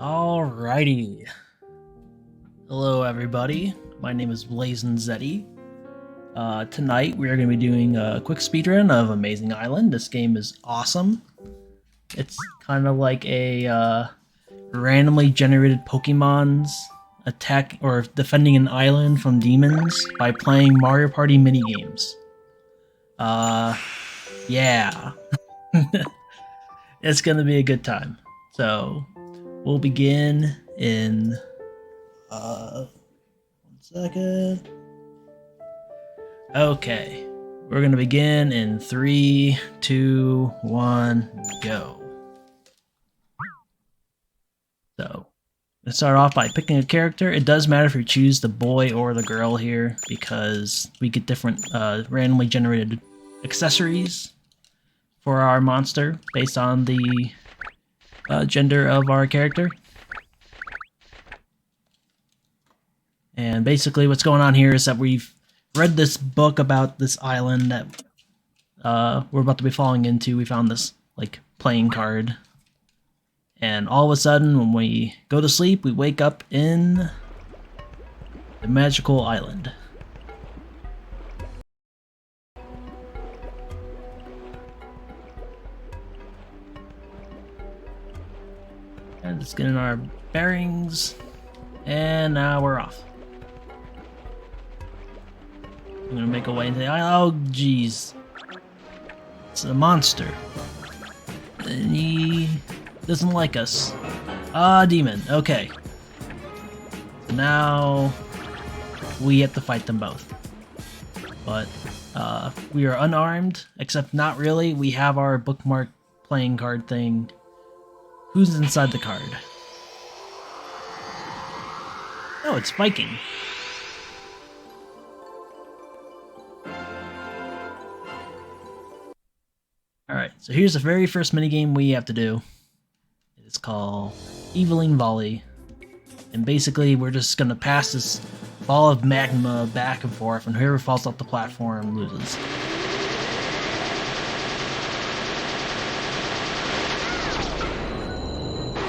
Alrighty. Hello everybody, my name is BlazinZzetti. Tonight we are going to be doing a quick speedrun of Amazing Island. This game is awesome. It's kind of like a randomly generated Pokemon's attack or defending an island from demons by playing Mario Party minigames. Yeah. It's going to be a good time. So, we'll begin in 1 second. Okay, we're gonna begin in 3, 2, 1, go. So, let's start off by picking a character. It does matter if you choose the boy or the girl here, because we get different randomly generated accessories for our monster based on the gender of our character. And basically what's going on here is that we've read this book about this island that we're about to be falling into. We found this like playing card, and all of a sudden when we go to sleep we wake up in the magical island. And let's get in our bearings, and now we're off. I'm gonna make a way into the island. Oh, jeez. It's a monster. And he doesn't like us. Ah, demon. Okay. So now we have to fight them both. But we are unarmed, except not really. We have our bookmark playing card thing. Who's inside the card? Oh, it's Viking. Alright, so here's the very first minigame we have to do. It's called Eveling Volley. And basically we're just gonna pass this ball of magma back and forth, and whoever falls off the platform loses.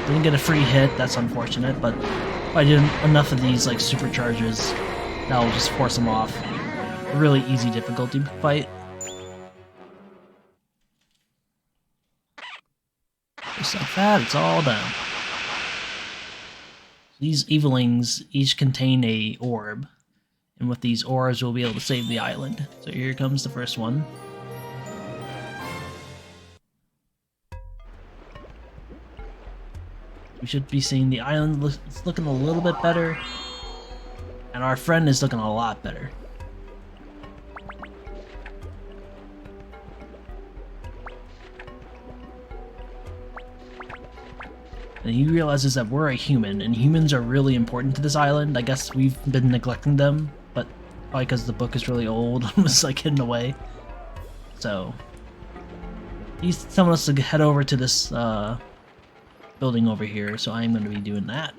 Didn't get a free hit, that's unfortunate, but if I did enough of these like supercharges, that'll just force them off. A really easy difficulty fight. It's not bad, it's all down. These evilings each contain a orb, and with these orbs we'll be able to save the island. So here comes the first one. We should be seeing the island it's looking a little bit better, and our friend is looking a lot better. And he realizes that we're a human, and humans are really important to this island. I guess we've been neglecting them, but probably because the book is really old, it was like hidden away. So he's telling us to head over to this building over here, so I'm going to be doing that.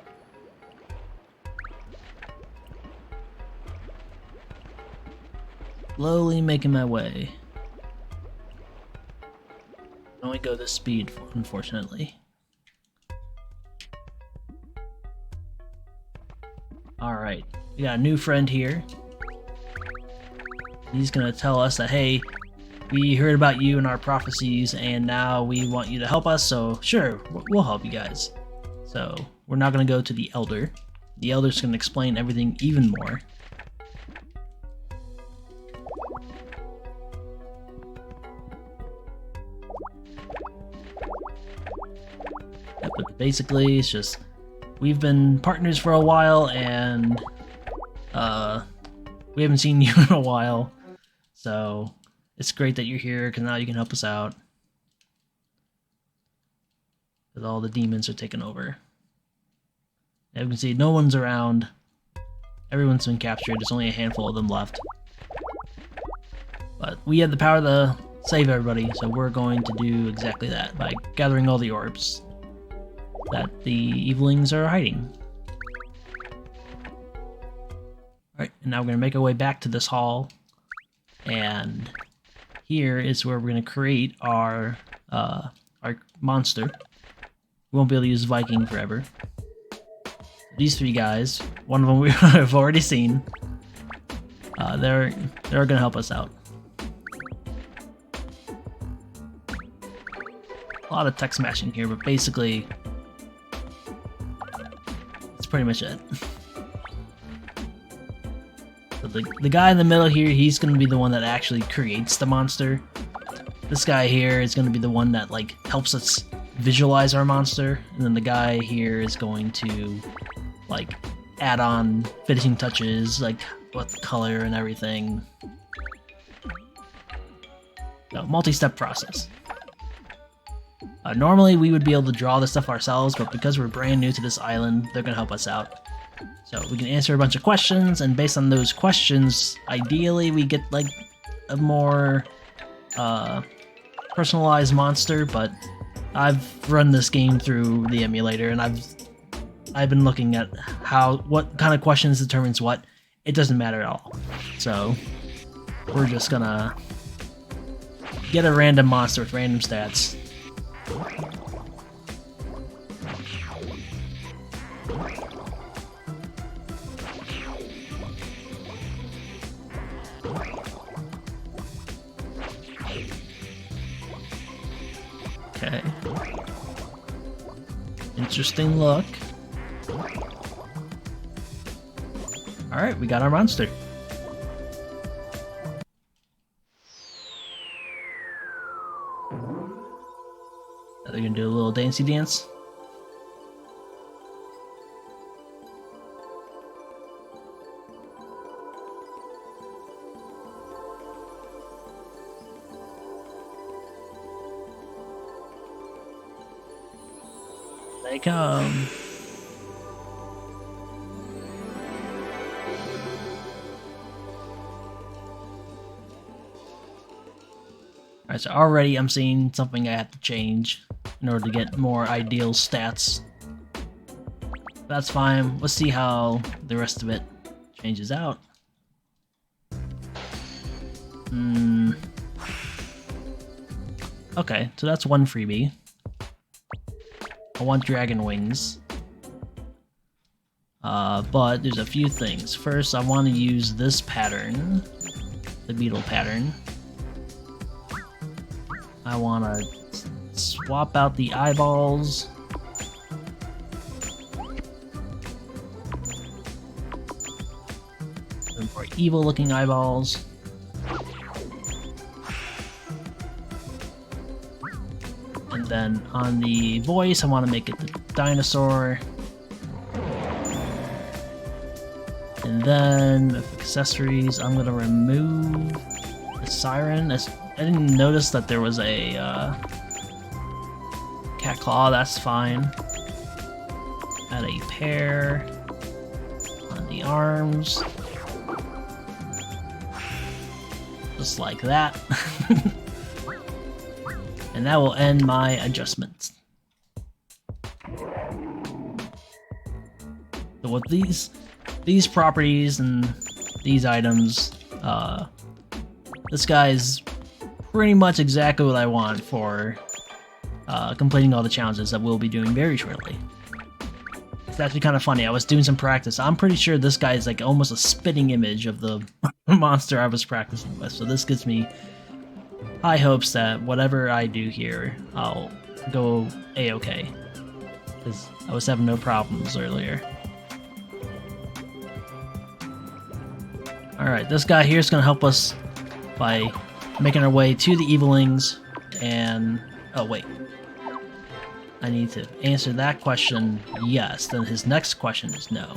Slowly making my way. I only go this speed, unfortunately. Alright, we got a new friend here. He's gonna tell us that, hey, we heard about you and our prophecies, and now we want you to help us, so sure, we'll help you guys. So, we're not gonna go to the Elder. The Elder's gonna explain everything even more. Yeah, but basically, it's just we've been partners for a while, and we haven't seen you in a while, so it's great that you're here, because now you can help us out. Because all the demons are taken over. As you can see, no one's around. Everyone's been captured, there's only a handful of them left. But we have the power to save everybody, so we're going to do exactly that by gathering all the orbs that the evilings are hiding. Alright, and now we're going to make our way back to this hall, and here is where we're going to create our monster. We won't be able to use Viking forever. These three guys, one of them we have already seen, they're gonna help us out. A lot of tech smashing here, but basically, that's pretty much it. So the guy in the middle here, he's gonna be the one that actually creates the monster. This guy here is gonna be the one that like helps us visualize our monster, and then the guy here is going to like add on finishing touches, like what the color and everything. So, multi-step process. Normally we would be able to draw this stuff ourselves, but because we're brand new to this island, they're gonna help us out. So we can answer a bunch of questions, and based on those questions, ideally we get like a more personalized monster, but I've run this game through the emulator, and I've been looking at what kind of questions determines what. It doesn't matter at all. So we're just gonna get a random monster with random stats. Okay. Interesting look. Alright, we got our monster. Are they gonna do a little dancey dance? They come. Alright, so already I'm seeing something I have to change in order to get more ideal stats. That's fine. Let's see how the rest of it changes out. Okay, so that's one freebie. I want dragon wings. But there's a few things. First, I want to use this pattern, the beetle pattern. I want to swap out the eyeballs. More evil-looking eyeballs. And then on the voice, I want to make it the dinosaur. And then accessories, I'm going to remove the siren. I didn't notice that there was a cat claw, that's fine. Add a pair on the arms. Just like that. And that will end my adjustments. So with these properties and these items, this guy is pretty much exactly what I want for completing all the challenges that we'll be doing very shortly. It's actually kind of funny, I was doing some practice. I'm pretty sure this guy is like almost a spitting image of the monster I was practicing with, so this gives me high hopes that whatever I do here, I'll go A-okay. Because I was having no problems earlier. Alright, this guy here is going to help us by making our way to the evilings, and... oh wait. I need to answer that question yes, then his next question is no.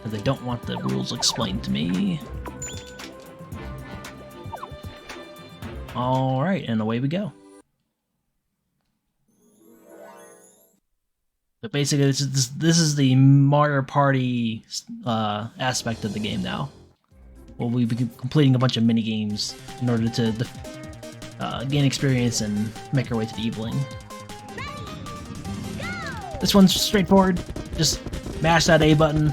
Because I don't want the rules explained to me. Alright, and away we go. But basically, this is the Mario Party aspect of the game now. We'll be completing a bunch of mini-games in order to gain experience and make our way to the eviling. This one's straightforward. Just mash that A button.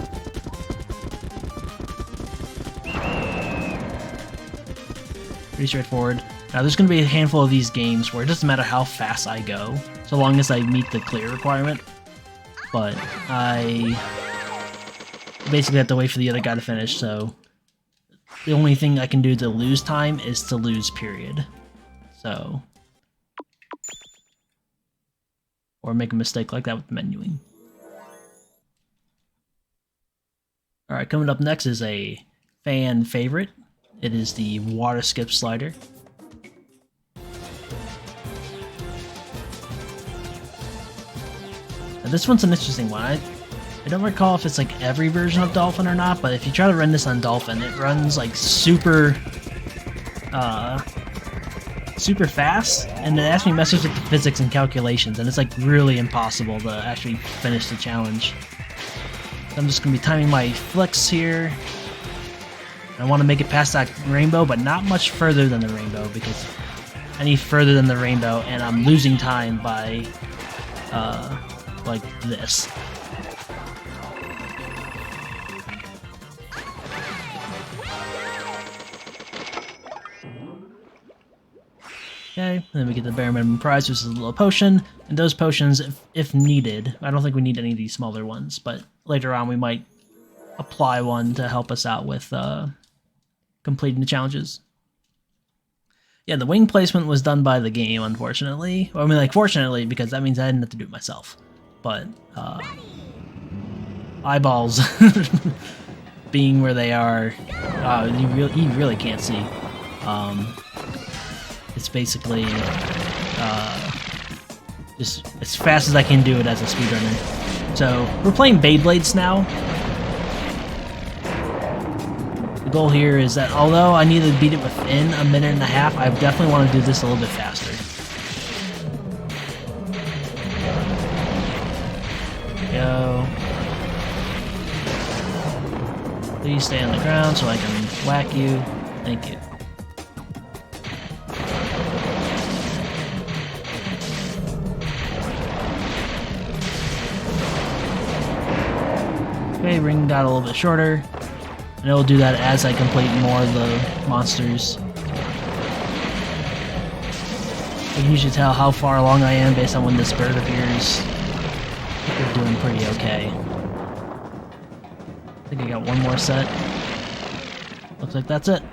Pretty straightforward. Now there's going to be a handful of these games where it doesn't matter how fast I go, so long as I meet the clear requirement. But I basically have to wait for the other guy to finish, so the only thing I can do to lose time is to lose period. So, or make a mistake like that with menuing. Alright, coming up next is a fan favorite. It is the water skip slider. Now this one's an interesting one. I don't recall if it's like every version of Dolphin or not, but if you try to run this on Dolphin, it runs like super fast, and it actually messes with the physics and calculations, and it's like really impossible to actually finish the challenge. So I'm just going to be timing my flicks here. I want to make it past that rainbow, but not much further than the rainbow, because any further than the rainbow and I'm losing time by like this. Okay, then we get the bare minimum prize, which is a little potion, and those potions, if needed, I don't think we need any of these smaller ones, but later on we might apply one to help us out with completing the challenges. Yeah, the wing placement was done by the game, unfortunately. Well, I mean, like, fortunately, because that means I didn't have to do it myself. But, eyeballs being where they are, you really can't see. It's basically just as fast as I can do it as a speedrunner. So we're playing Beyblades now. The goal here is that although I need to beat it within a minute and a half, I definitely want to do this a little bit faster. Go. Please stay on the ground so I can whack you. Thank you. Okay, ring got a little bit shorter, and it'll do that as I complete more of the monsters. I can usually tell how far along I am based on when this bird appears. I think we're doing pretty okay. I think I got one more set. Looks like that's it.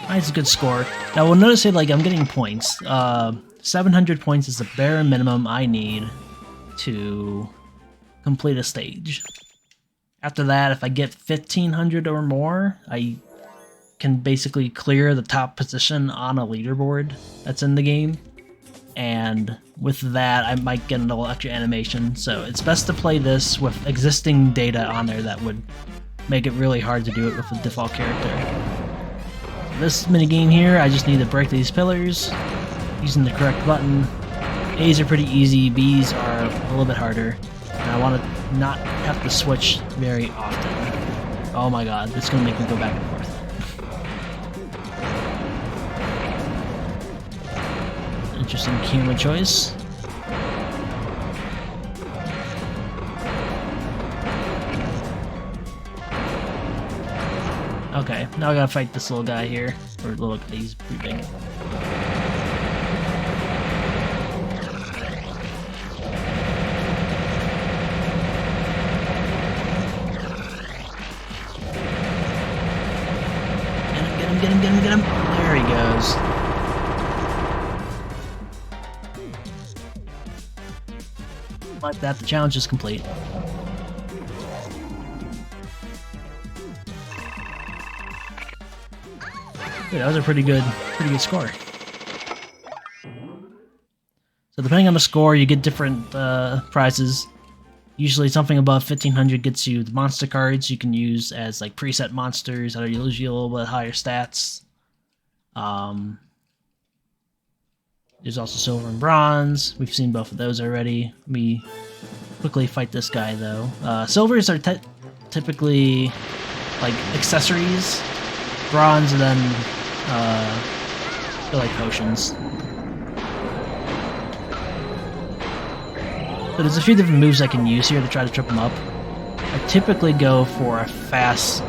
That's a good score. Now we'll notice that like I'm getting points. 700 points is the bare minimum I need to complete a stage. After that, if I get 1500 or more, I can basically clear the top position on a leaderboard that's in the game. And with that, I might get a little extra animation. So it's best to play this with existing data on there that would make it really hard to do it with the default character. This minigame here, I just need to break these pillars using the correct button. A's are pretty easy, B's are a little bit harder. And I want to not have to switch very often. Oh my god, this is going to make me go back and forth. Interesting camera choice. Okay, now I gotta fight this little guy here. Or little, he's pretty big. Get him! There he goes. Like that, the challenge is complete. That was a pretty good score. So depending on the score, you get different prizes. Usually something above 1500 gets you the monster cards you can use as like preset monsters that are usually a little bit higher stats. There's also silver and bronze. We've seen both of those already. Let me quickly fight this guy though. Silvers are typically like accessories. Bronze and then they're like potions. So there's a few different moves I can use here to try to trip them up. I typically go for a fast,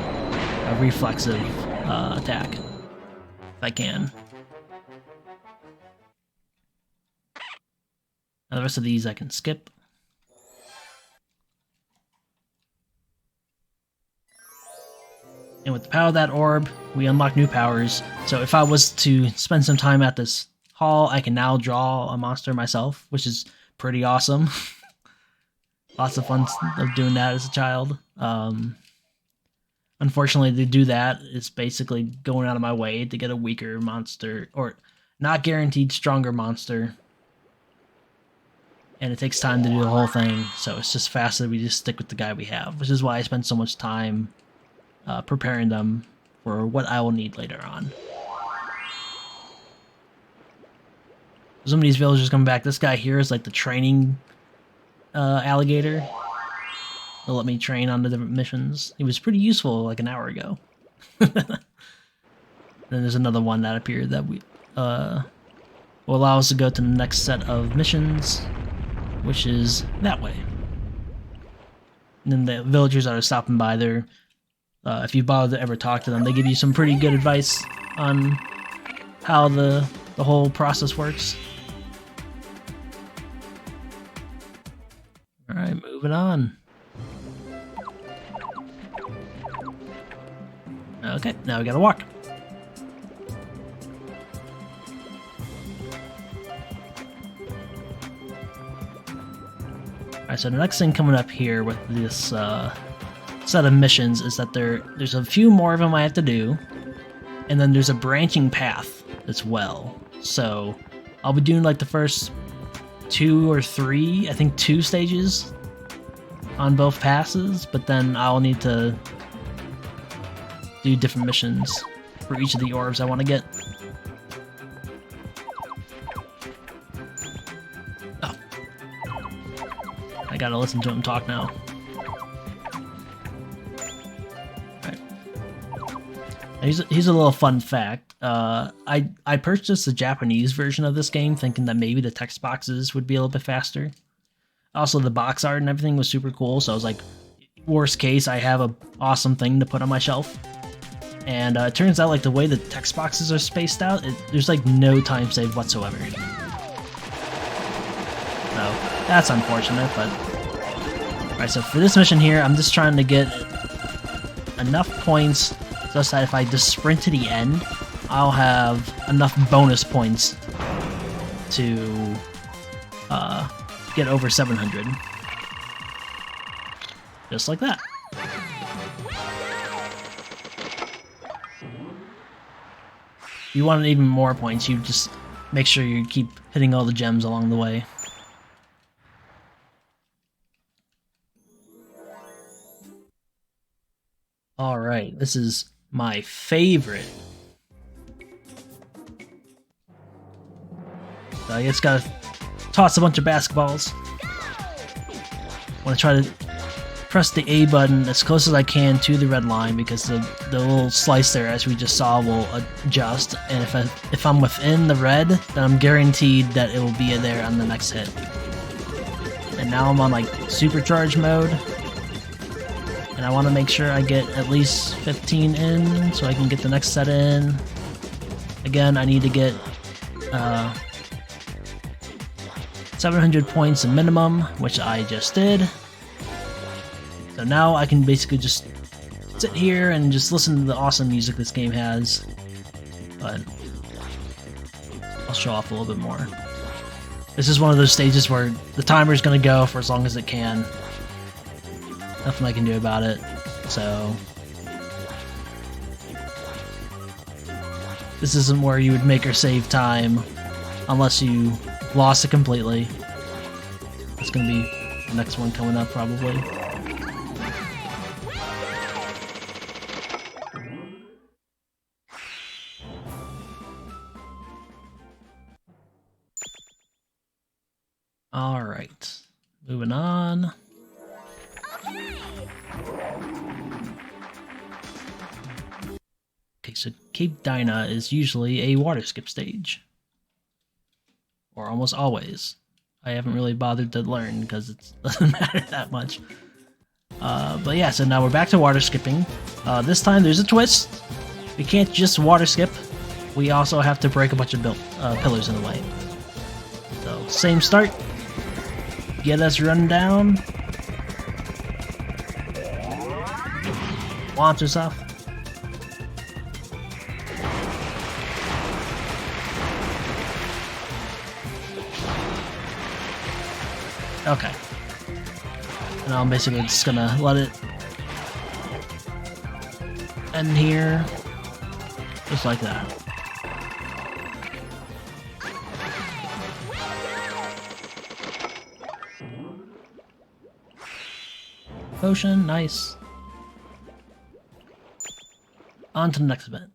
reflexive attack, if I can. Now the rest of these I can skip. And with the power of that orb, we unlock new powers. So if I was to spend some time at this hall, I can now draw a monster myself, which is pretty awesome. Lots of fun of doing that as a child. Unfortunately, to do that, it's basically going out of my way to get a weaker monster, or not guaranteed stronger monster. And it takes time to do the whole thing, so it's just faster we just stick with the guy we have, which is why I spend so much time preparing them for what I will need later on. Some of these villagers come back. This guy here is like the training alligator. He'll let me train on the different missions. He was pretty useful like an hour ago. Then there's another one that appeared that we will allow us to go to the next set of missions, which is that way. And then the villagers that are stopping by there, if you bother to ever talk to them, they give you some pretty good advice on how the whole process works. Alright, moving on. Okay, now we gotta walk. Alright, so the next thing coming up here with this set of missions is that there's a few more of them I have to do, and then there's a branching path as well. So I'll be doing like the first 2 or 3, I think 2 stages on both passes, but then I'll need to do different missions for each of the orbs I want to get. Oh. I gotta listen to him talk now. Alright. Here's a little fun fact. I purchased the Japanese version of this game thinking that maybe the text boxes would be a little bit faster. Also, the box art and everything was super cool, so I was like, worst case, I have a awesome thing to put on my shelf. And it turns out like the way the text boxes are spaced out, there's like no time save whatsoever. So that's unfortunate, but... Alright, so for this mission here, I'm just trying to get enough points such that if I just sprint to the end, I'll have enough bonus points to get over 700. Just like that. If you want even more points, you just make sure you keep hitting all the gems along the way. Alright, this is my favorite. So I just gotta toss a bunch of basketballs. Want to try to press the A button as close as I can to the red line, because the little slice there, as we just saw, will adjust. And if I'm within the red, then I'm guaranteed that it will be there on the next hit. And now I'm on like supercharge mode, and I want to make sure I get at least 15 in so I can get the next set in. Again, I need to get 700 points a minimum, which I just did. So now I can basically just sit here and just listen to the awesome music this game has. But I'll show off a little bit more. This is one of those stages where the timer's gonna go for as long as it can. Nothing I can do about it. So this isn't where you would make or save time unless you lost it completely. It's gonna be the next one coming up probably. Alright, moving on. Okay, so Cape Dinah is usually a water skip stage. Or almost always. I haven't really bothered to learn because it doesn't matter that much. But yeah, so now we're back to water skipping. This time there's a twist. We can't just water skip. We also have to break a bunch of pillars in the way. So, same start. get us run down. Launch us off. Okay. And I'm basically just gonna let it end here. Just like that. Potion, nice. On to the next event.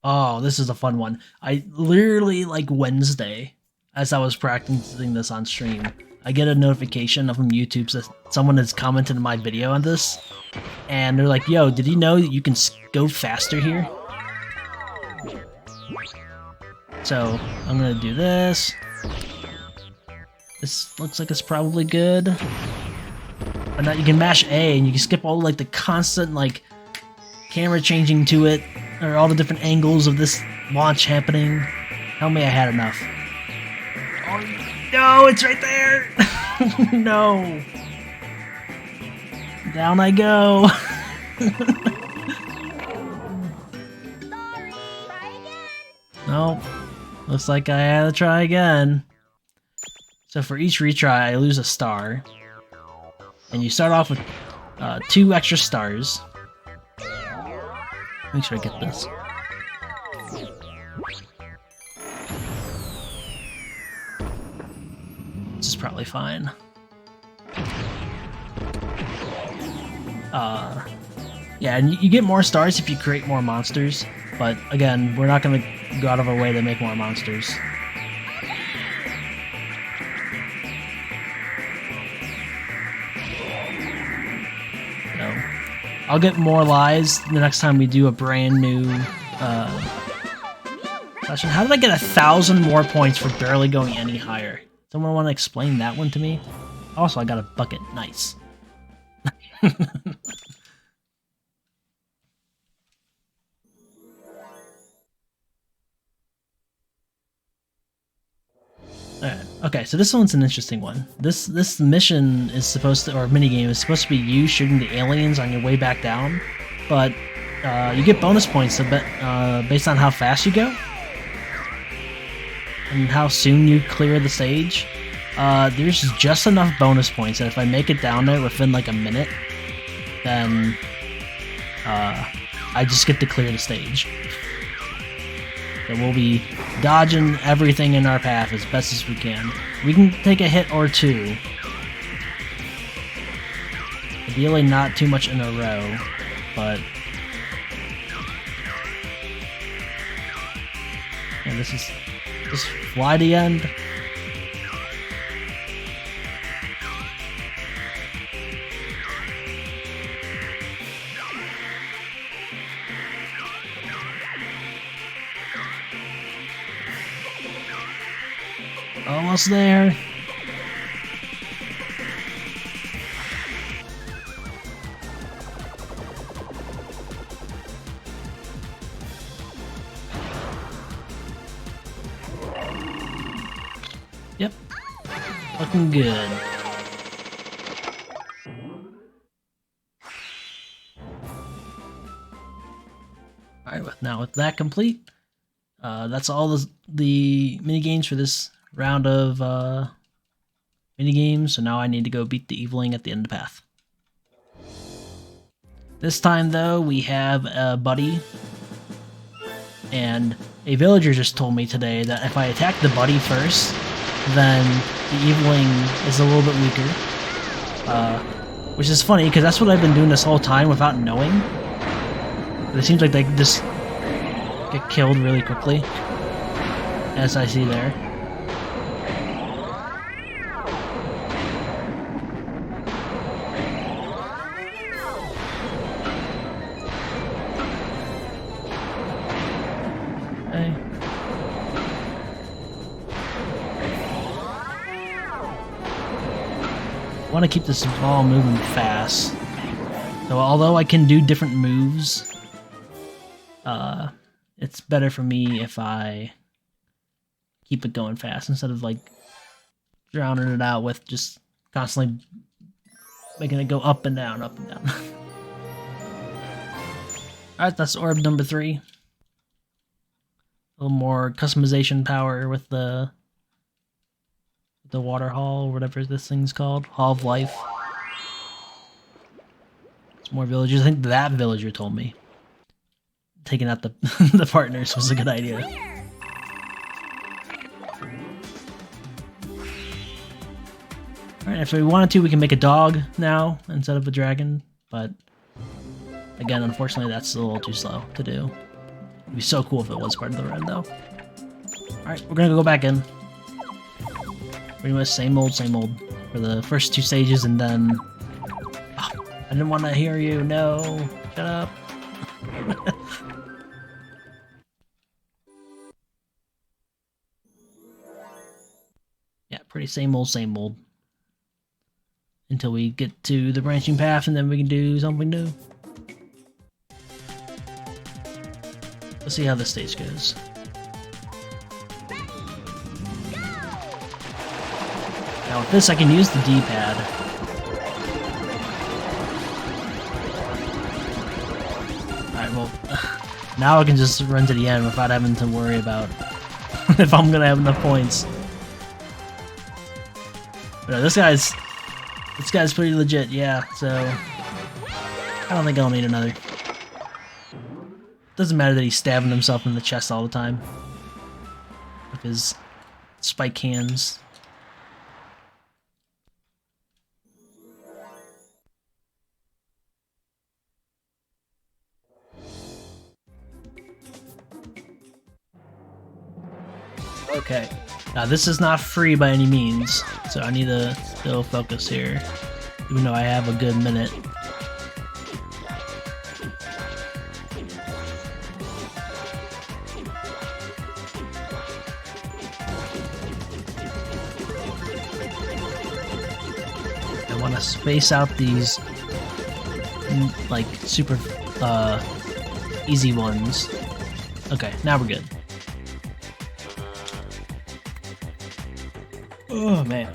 Oh, this is a fun one. I literally, like Wednesday, as I was practicing this on stream, I get a notification from YouTube that someone has commented in my video on this, and they're like, yo, did you know that you can go faster here? So, I'm gonna do this. This looks like it's probably good. But now you can mash A and you can skip all like the constant like camera changing to it, or all the different angles of this launch happening. Tell me I had enough. Oh no, it's right there! No! Down I go! Nope. Looks like I had to try again. So for each retry, I lose a star. And you start off with 2 extra stars. Make sure I get this. This is probably fine. Yeah, and you get more stars if you create more monsters. But again, we're not going to go out of our way to make more monsters. I'll get more lives the next time we do a brand new session. How did I get 1,000 more points for barely going any higher? Someone want to explain that one to me? Also, I got a bucket. Nice. Alright, okay, so this one's an interesting one. This mission is supposed to, or minigame is supposed to be you shooting the aliens on your way back down, but you get bonus points based on how fast you go and how soon you clear the stage. There's just enough bonus points that if I make it down there within like a minute, then I just get to clear the stage. So we'll be dodging everything in our path as best as we can. We can take a hit or two. Ideally not too much in a row, but... And this is... just fly to the end. Almost there. Yep. Looking good. Alright, now with that complete, that's all the minigames for this round of minigames, so now I need to go beat the eviling at the end of the path. This time though, we have a buddy, and a villager just told me today that if I attack the buddy first, then the eviling is a little bit weaker. Which is funny, because that's what I've been doing this whole time without knowing. But it seems like they just get killed really quickly, as I see there. I want to keep this ball moving fast. So although I can do different moves, it's better for me if I keep it going fast instead of like drowning it out with just constantly making it go up and down, up and down. Alright, that's orb number 3. A little more customization power with the water hall, whatever this thing's called. Hall of Life. It's more villagers. I think that villager told me taking out the the partners was a good idea. Alright, if we wanted to, we can make a dog now instead of a dragon, but again, unfortunately, that's a little too slow to do. It'd be so cool if it was part of the run, though. Alright, we're gonna go back in. Pretty much same old for the first 2 stages, and then... Oh, I didn't want to hear you, no! Shut up! Yeah, pretty same old. Until we get to the branching path, and then we can do something new. Let's see how this stage goes. Now with this, I can use the D-pad. Alright, well, now I can just run to the end without having to worry about if I'm gonna have enough points. But no, this guy's pretty legit, yeah, so I don't think I'll need another. Doesn't matter that he's stabbing himself in the chest all the time with his spike hands. Okay, now this is not free by any means, so I need to still focus here, even though I have a good minute. I want to space out these like super easy ones. Okay, now we're good. Oh man.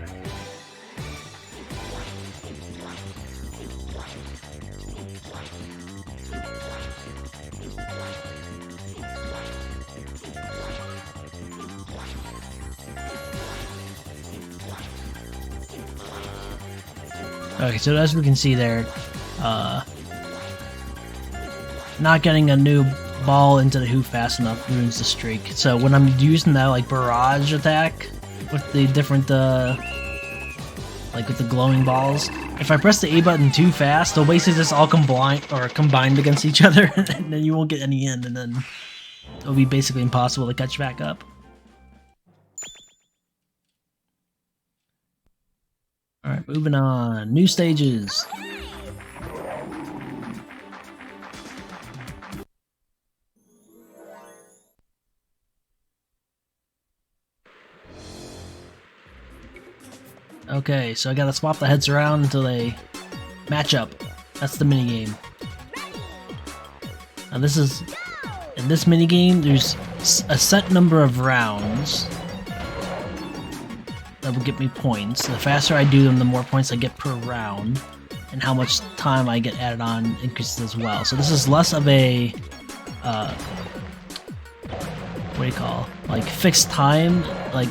Okay, so as we can see there, not getting a new ball into the hoop fast enough ruins the streak. So when I'm using that like barrage attack with the different like with the glowing balls, if I press the A button too fast, they'll basically just all combined against each other, and then you won't get any in, and then it'll be basically impossible to catch back up. Alright, moving on. New stages. Okay, so I gotta swap the heads around until they match up. That's the minigame. Now this is... in this minigame, there's a set number of rounds that will get me points. The faster I do them, the more points I get per round, and how much time I get added on increases as well. So this is less of a, what do you call, like fixed time. Like,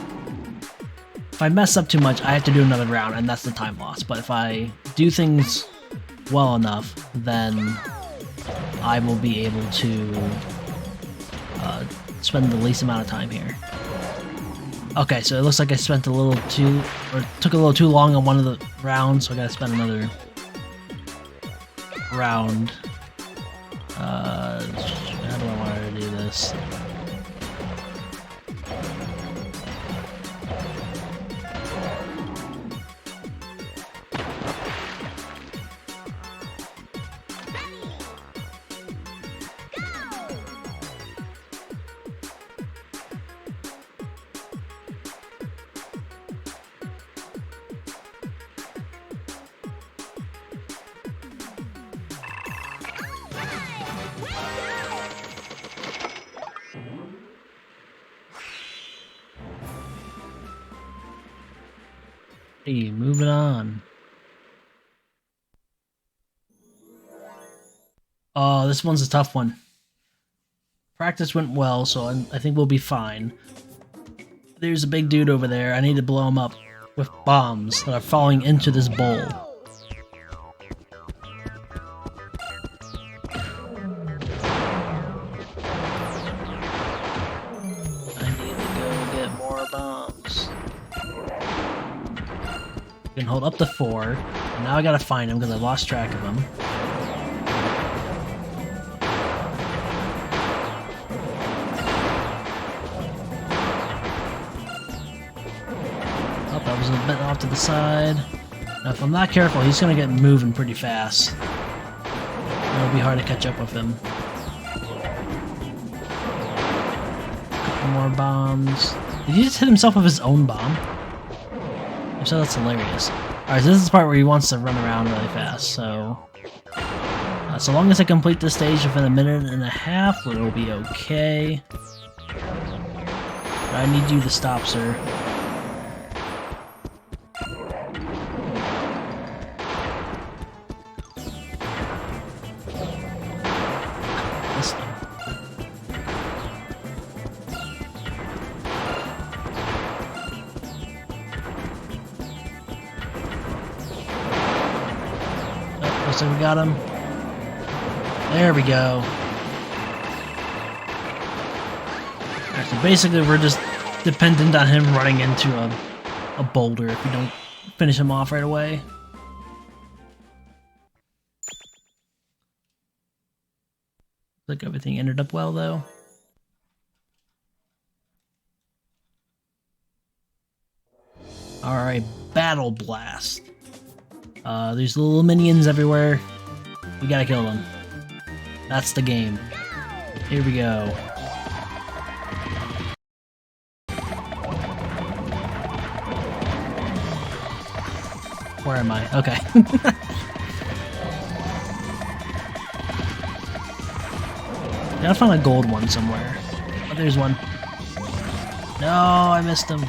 if I mess up too much, I have to do another round, and that's the time loss. But if I do things well enough, then I will be able to spend the least amount of time here. Okay, so it looks like I spent a little too, or took a little too long on one of the rounds, so I gotta spend another round. How do I want to do this? Hey, moving on. Oh, this one's a tough one. Practice went well, so I think we'll be fine. There's a big dude over there. I need to blow him up with bombs that are falling into this bowl. I need to go get more bombs. I can hold up to 4. And now I gotta find him because I lost track of him. Oh, that was a bit off to the side. Now, if I'm not careful, he's gonna get moving pretty fast. It'll be hard to catch up with him. Couple more bombs. Did he just hit himself with his own bomb? If so, that's hilarious. Alright, so this is the part where he wants to run around really fast, so... so long as I complete this stage within a minute and a half, it'll be okay. But I need you to stop, sir. So we got him. There we go. Alright, so basically we're just dependent on him running into a boulder if we don't finish him off right away. Looks like everything ended up well though. Alright, Battle Blast. There's little minions everywhere. We gotta kill them. That's the game. Here we go. Where am I? Okay. Gotta find a gold one somewhere. Oh, there's one. No, I missed him.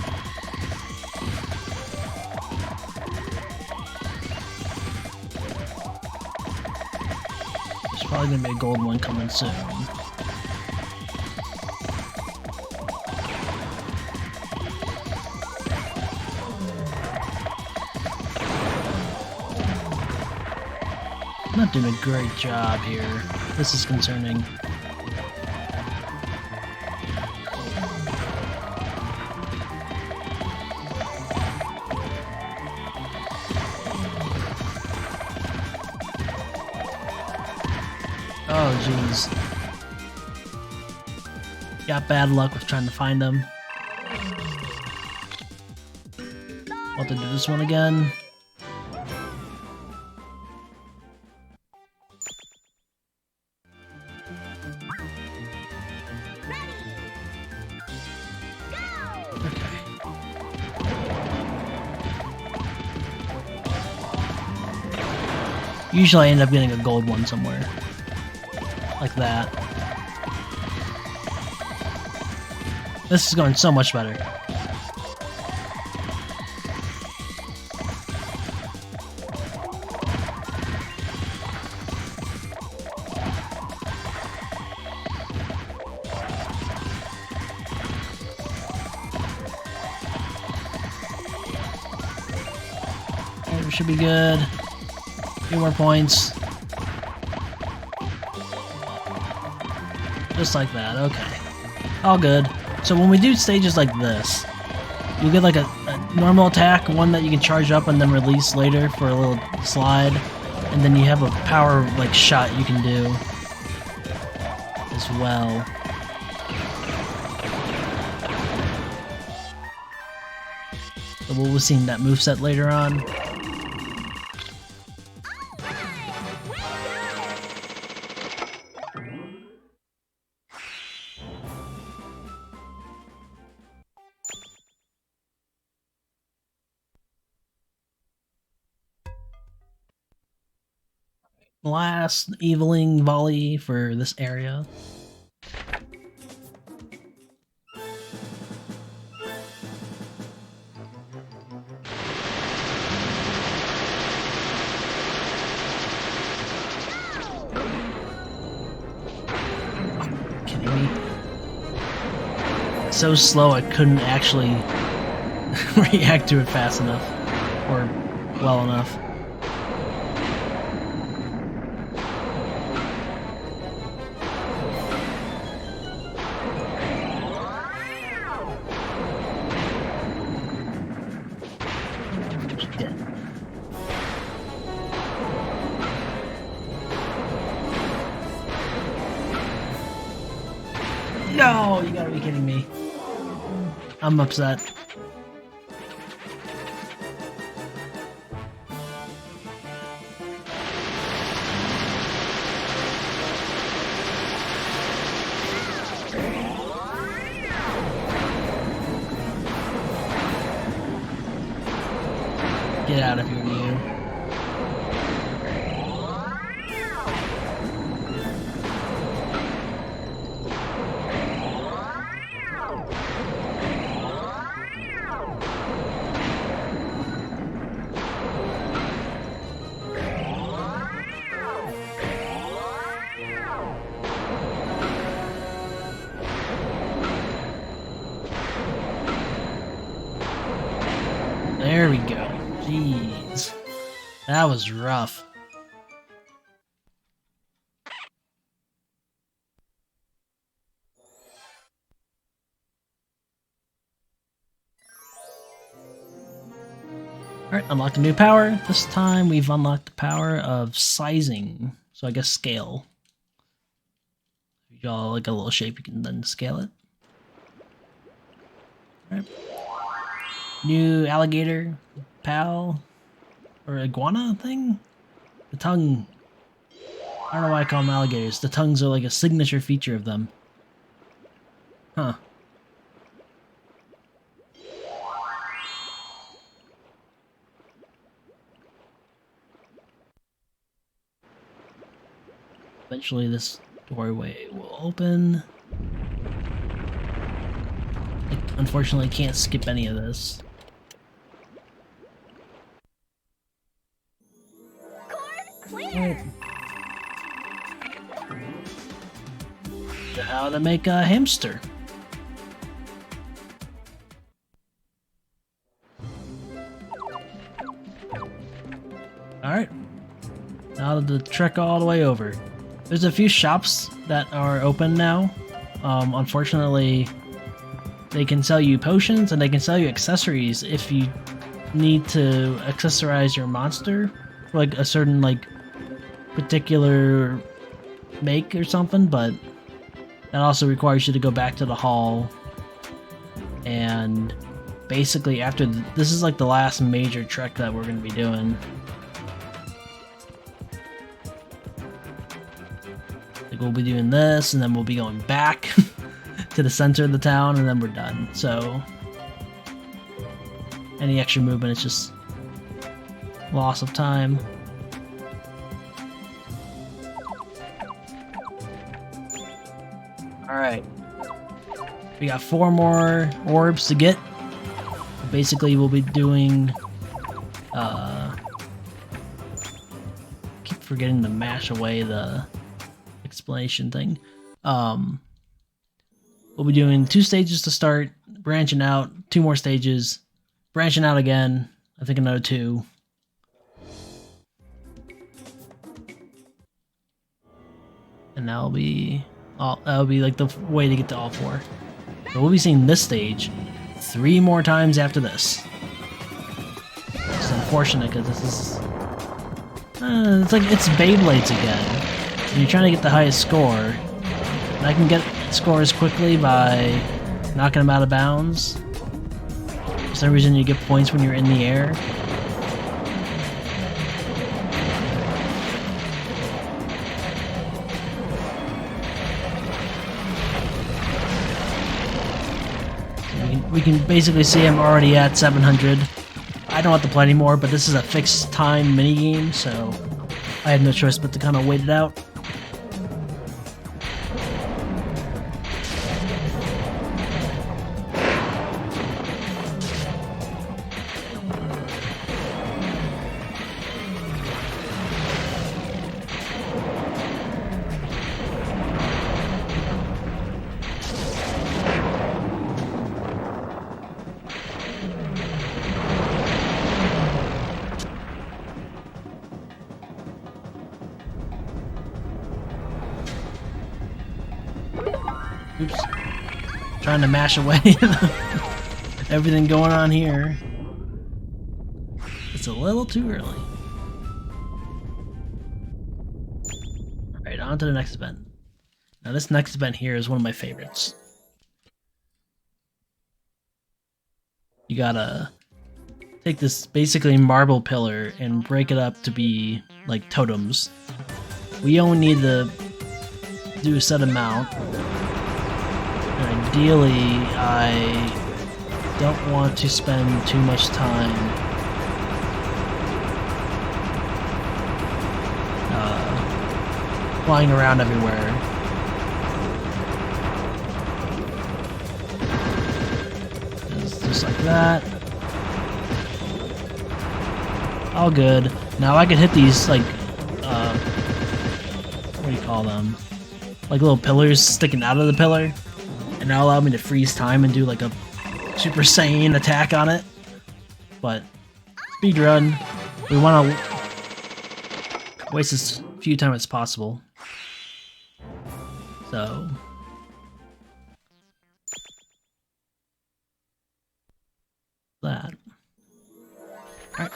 Probably gonna be a gold one coming soon. I'm not doing a great job here. This is concerning. Oh, jeez. Got bad luck with trying to find them. I'll have to do this one again. Okay. Usually I end up getting a gold one somewhere. Like that. This is going so much better. Okay, we should be good. 2 more points. Just like that, okay. All good. So when we do stages like this, you get like a normal attack, one that you can charge up and then release later for a little slide, and then you have a power like shot you can do as well. So we'll be seeing that moveset later on. Last eviling volley for this area. so slow I couldn't actually react to it fast enough or well enough. No, you gotta be kidding me. I'm upset. Get out of here, you. There we go. Jeez. That was rough. Alright, unlocked a new power. This time we've unlocked the power of sizing. So I guess scale. If you draw like a little shape, you can then scale it. Alright. New alligator pal or iguana thing? The tongue. I don't know why I call them alligators. The tongues are like a signature feature of them. Huh. Eventually this doorway will open. I unfortunately can't skip any of this. Right. How to make a hamster. Alright. Now the trek all the way over. There's a few shops that are open now. Unfortunately, they can sell you potions and they can sell you accessories if you need to accessorize your monster for like a certain like particular make or something, but that also requires you to go back to the hall. And basically after this is like the last major trek that we're going to be doing. Like we'll be doing this and then we'll be going back to the center of the town and then we're done. So any extra movement is just loss of time. Alright. We got 4 more orbs to get. Basically, we'll be doing... keep forgetting to mash away the explanation thing. We'll be doing 2 stages to start, branching out, 2 more stages, branching out again, I think another 2. And that'll be like the way to get to all 4. So we'll be seeing this stage 3 more times after this. It's unfortunate because this is it's like it's Beyblades again. And you're trying to get the highest score. And I can get scores quickly by knocking them out of bounds. For some reason you get points when you're in the air. We can basically see I'm already at 700. I don't have to play anymore, but this is a fixed time minigame, so I had no choice but to kind of wait it out. trying to mash away everything going on here. It's a little too early. Alright, on to the next event. Now this next event here is one of my favorites. You gotta take this basically marble pillar and break it up to be like totems. We only need to do a set amount. And ideally, I don't want to spend too much time flying around everywhere. Just like that. All good. Now I can hit these, like, what do you call them? Like little pillars sticking out of the pillar. And that'll allow me to freeze time and do like a Super Saiyan attack on it. But, speedrun. We want to waste as few time as possible. So... that. Alright,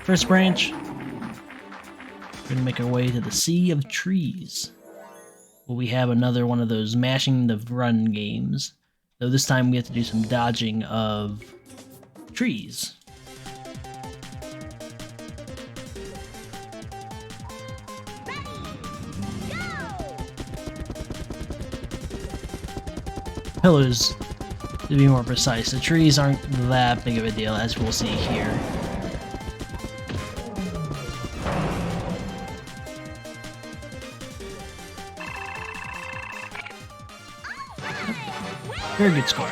first branch. We're gonna make our way to the Sea of Trees. Well, we have another one of those mashing the run games. Though this time we have to do some dodging of trees. Pillars, to be more precise. The trees aren't that big of a deal, as we'll see here. Very good score.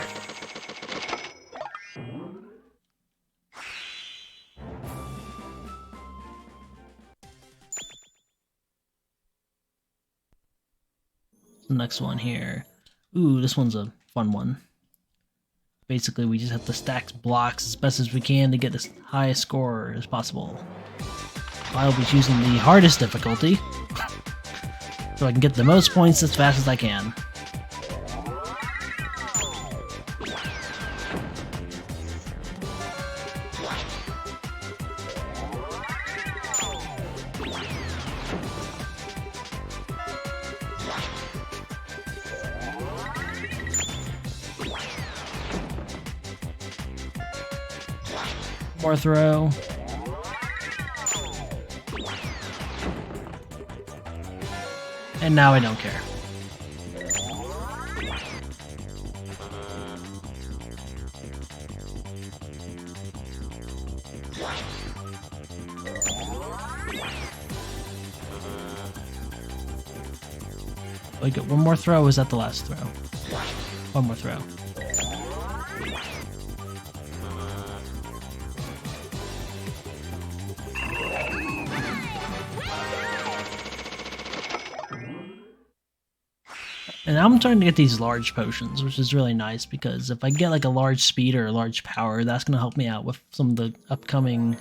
The next one here. Ooh, this one's a fun one. Basically, we just have to stack blocks as best as we can to get as high a score as possible. I'll be choosing the hardest difficulty, so I can get the most points as fast as I can. More throw. And now I don't care. Wait, one more throw, or is that the last throw? One more throw. And I'm trying to get these large potions, which is really nice, because if I get like a large speed or a large power, that's going to help me out with some of the upcoming,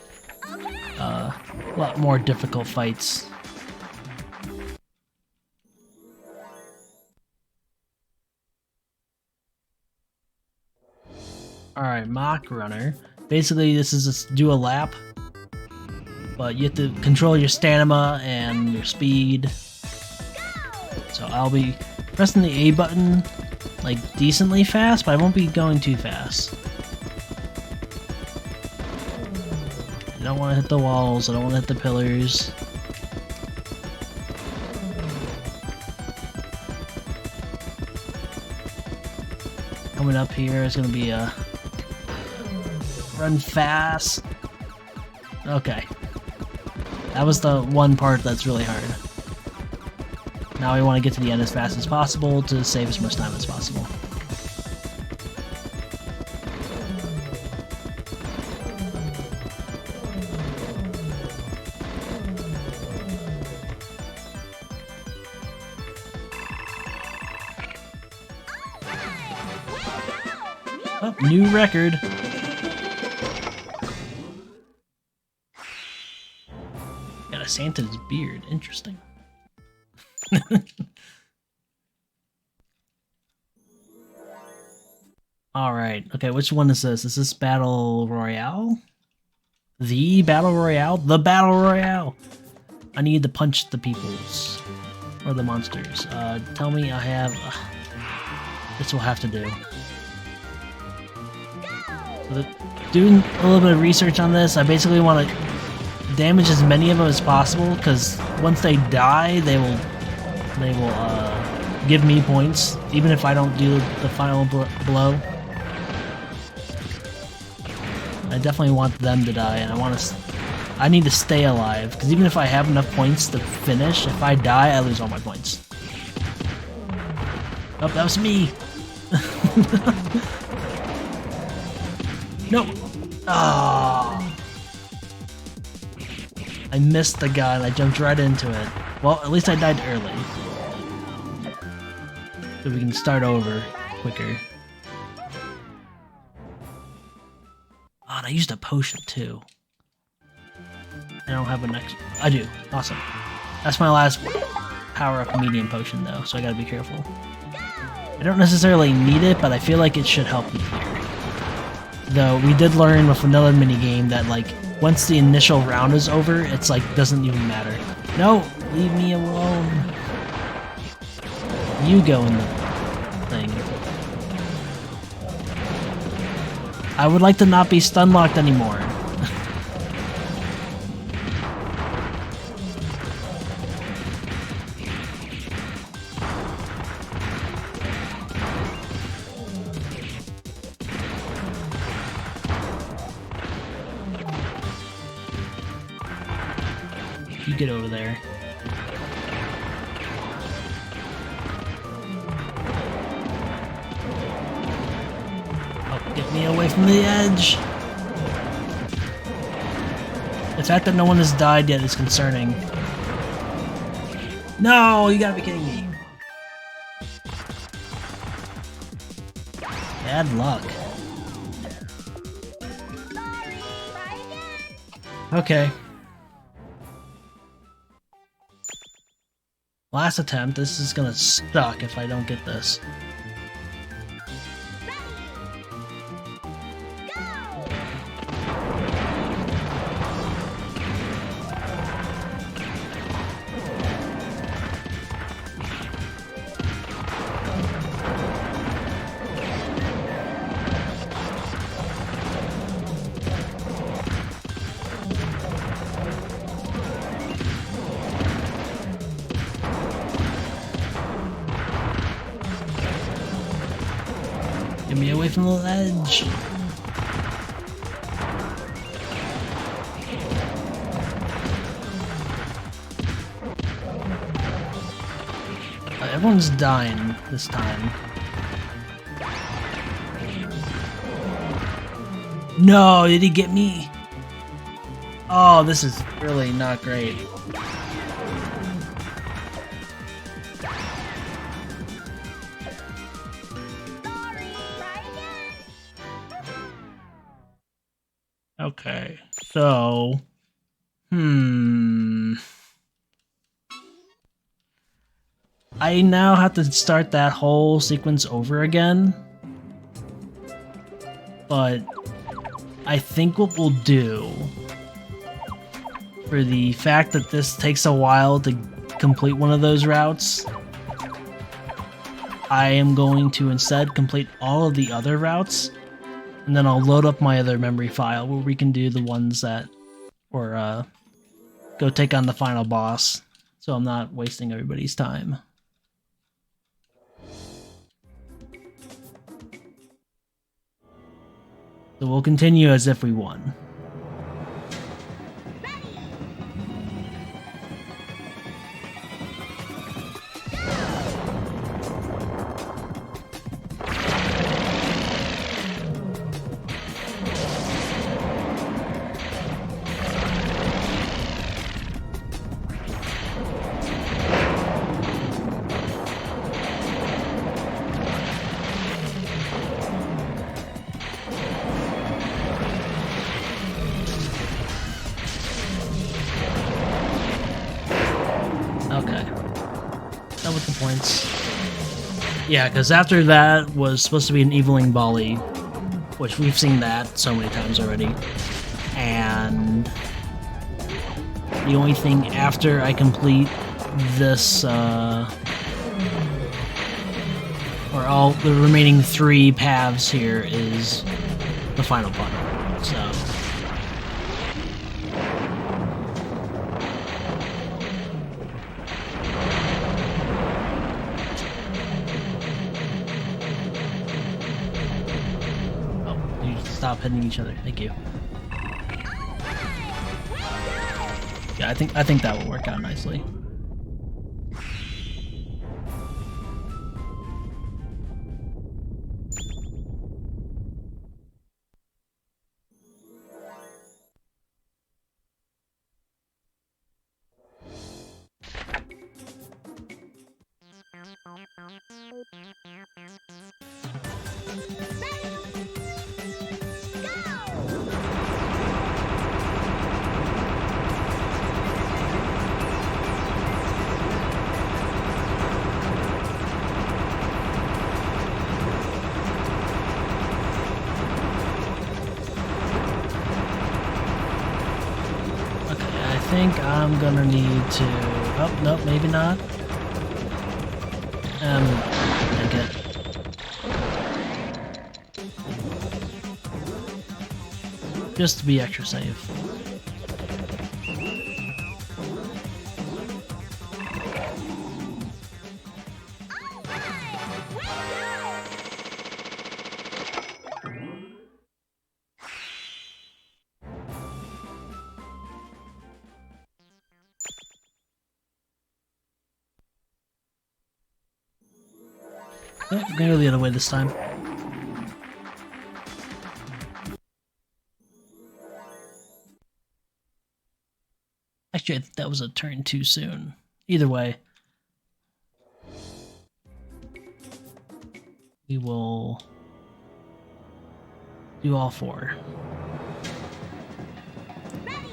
lot more difficult fights. Alright, Mach Runner. Basically, this is do a lap, but you have to control your stamina and your speed. So I'll be pressing the A button like decently fast, but I won't be going too fast. I don't want to hit the walls, I don't want to hit the pillars. Coming up here is going to be a run fast. Okay. That was the one part that's really hard. Now we want to get to the end as fast as possible to save as much time as possible. Oh, new record. Got a Santa's beard. Interesting. Alright, okay, which one is this? Is this Battle Royale? The Battle Royale? The Battle Royale! I need to punch the peoples. Or the monsters. Tell me I have... this will have to do. So doing a little bit of research on this, I basically want to damage as many of them as possible, because once they die, they will give me points, even if I don't do the final blow. I definitely want them to die, and I need to stay alive, because even if I have enough points to finish, if I die, I lose all my points. Oh, that was me! No! Ah! I missed the guy and I jumped right into it. Well, at least I died early. So we can start over quicker. Oh, and I used a potion too. I don't have a next... I do. Awesome. That's my last power-up medium potion though, so I gotta be careful. I don't necessarily need it, but I feel like it should help me here. Though, we did learn with another minigame that, like, once the initial round is over, it's like, doesn't even matter. No! Leave me alone! You go in the thing. I would like to not be stun-locked anymore. You get over there. Oh, get me away from the edge! The fact that no one has died yet is concerning. No, you gotta be kidding me. Bad luck. Okay. Last attempt, this is gonna suck if I don't get this. Get me away from the ledge. Everyone's dying this time. No, did he get me? Oh, this is really not great. Okay, so... I now have to start that whole sequence over again. But... I think what we'll do... for the fact that this takes a while to complete one of those routes... I am going to instead complete all of the other routes... and then I'll load up my other memory file where we can do the ones that, or go take on the final boss, so I'm not wasting everybody's time. So we'll continue as if we won. Yeah, because after that was supposed to be an Eviling Bali, which we've seen that so many times already. And the only thing after I complete this, or all the remaining 3 paths here, is the final part. So. Stop hitting each other. Thank you. Yeah, I think that will work out nicely. I think I'm gonna need to... Oh, no, maybe not. Take it. Just to be extra safe. Yeah, I'm gonna go the other way this time. Actually, I think that was a turn too soon. Either way, we will do all 4.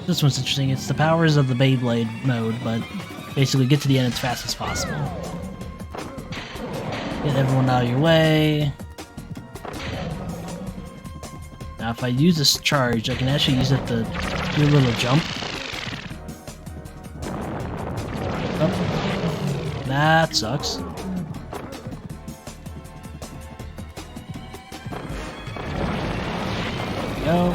This one's interesting. It's the powers of the Beyblade mode, but basically get to the end as fast as possible. Get everyone out of your way. Now if I use this charge, I can actually use it to do a little jump. Oh, that sucks. There we go.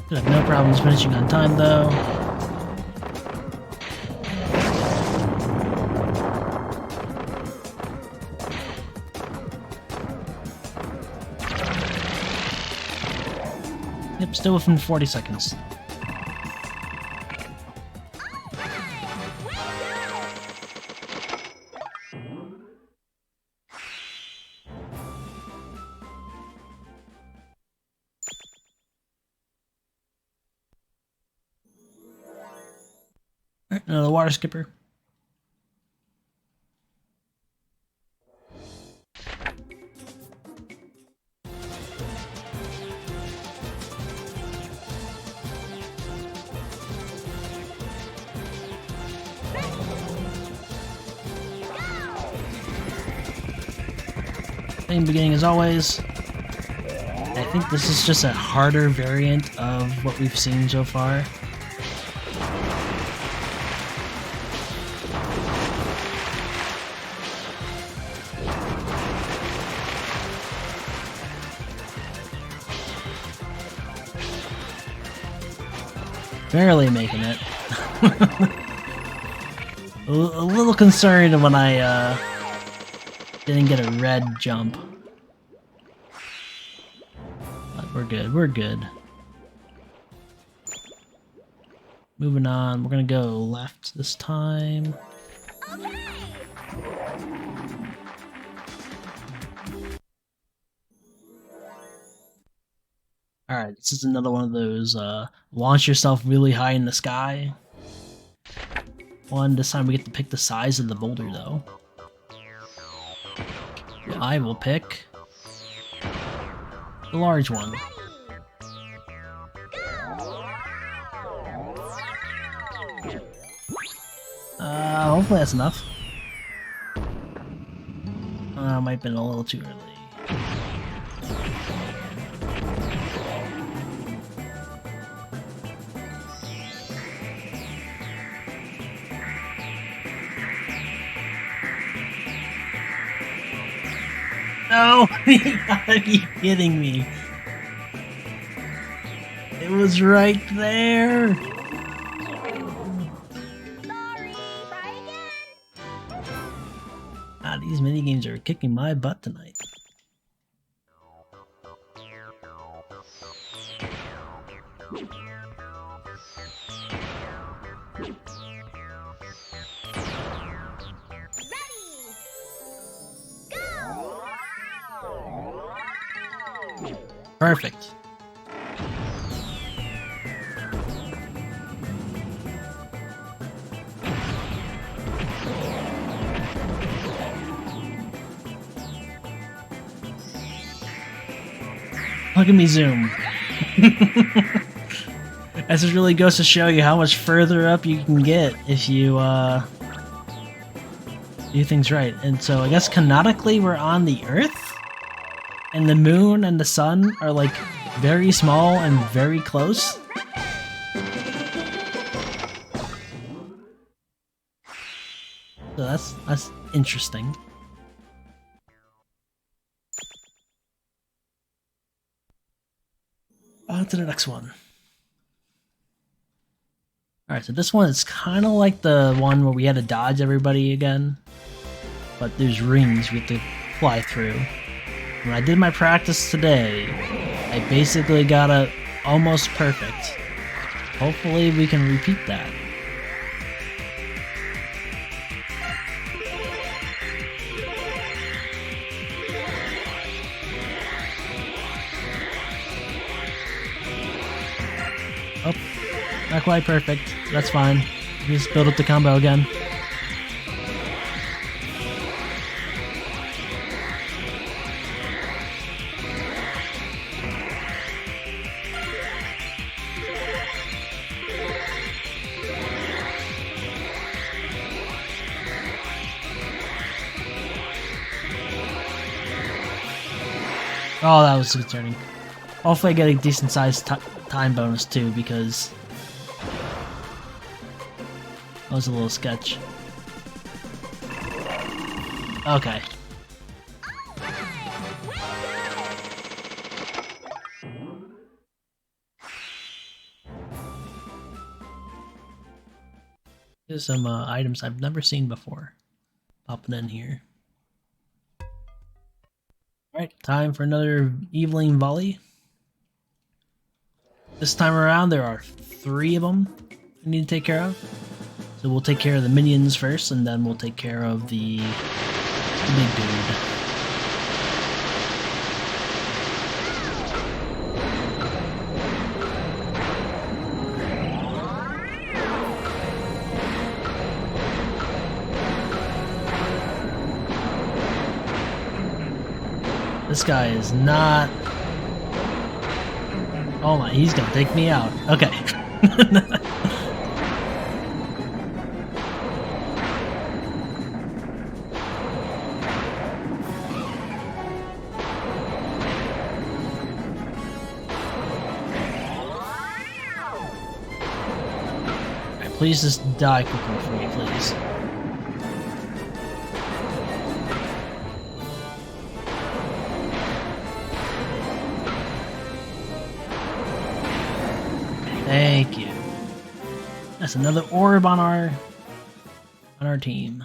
Should have no problems finishing on time though. Yep, still within 40 seconds. Alright, another water skipper. Same beginning as always. I think this is just a harder variant of what we've seen so far. Barely making it. A little concerned when I didn't get a red jump. But we're good, we're good. Moving on, we're gonna go left this time. Alright, this is another one of those launch yourself really high in the sky. This time we get to pick the size of the boulder though. I will pick the large one. Hopefully that's enough. Might have been a little too early. No! You gotta be kidding me. It was right there! Sorry, try again. Ah, these minigames are kicking my butt tonight. Perfect. Look at me zoom. This just really goes to show you how much further up you can get if you do things right. And so I guess canonically we're on the Earth, and the moon and the sun are like very small and very close. So that's interesting. On to the next one. Alright, so this one is kind of like the one where we had to dodge everybody again. But there's rings we have to fly through. When I did my practice today, I basically got it almost perfect. Hopefully we can repeat that. Oh, not quite perfect. That's fine. Just build up the combo again. Oh, that was concerning. Hopefully I get a decent sized time bonus too, because that was a little sketch. Okay. Here's some items I've never seen before. Popping in here. Alright, time for another Evening Volley. This time around there are 3 of them we need to take care of. So we'll take care of the minions first, and then we'll take care of the big dude. This guy is not... Oh my, he's gonna take me out. Okay. Alright, please just die quickly for me, please. Thank you. That's another orb on our team.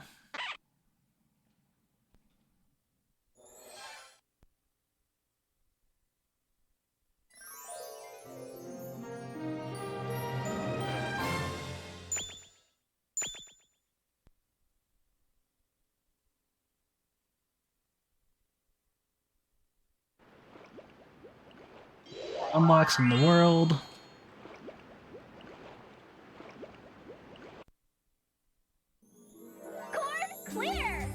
Unlocks in the world. Clear.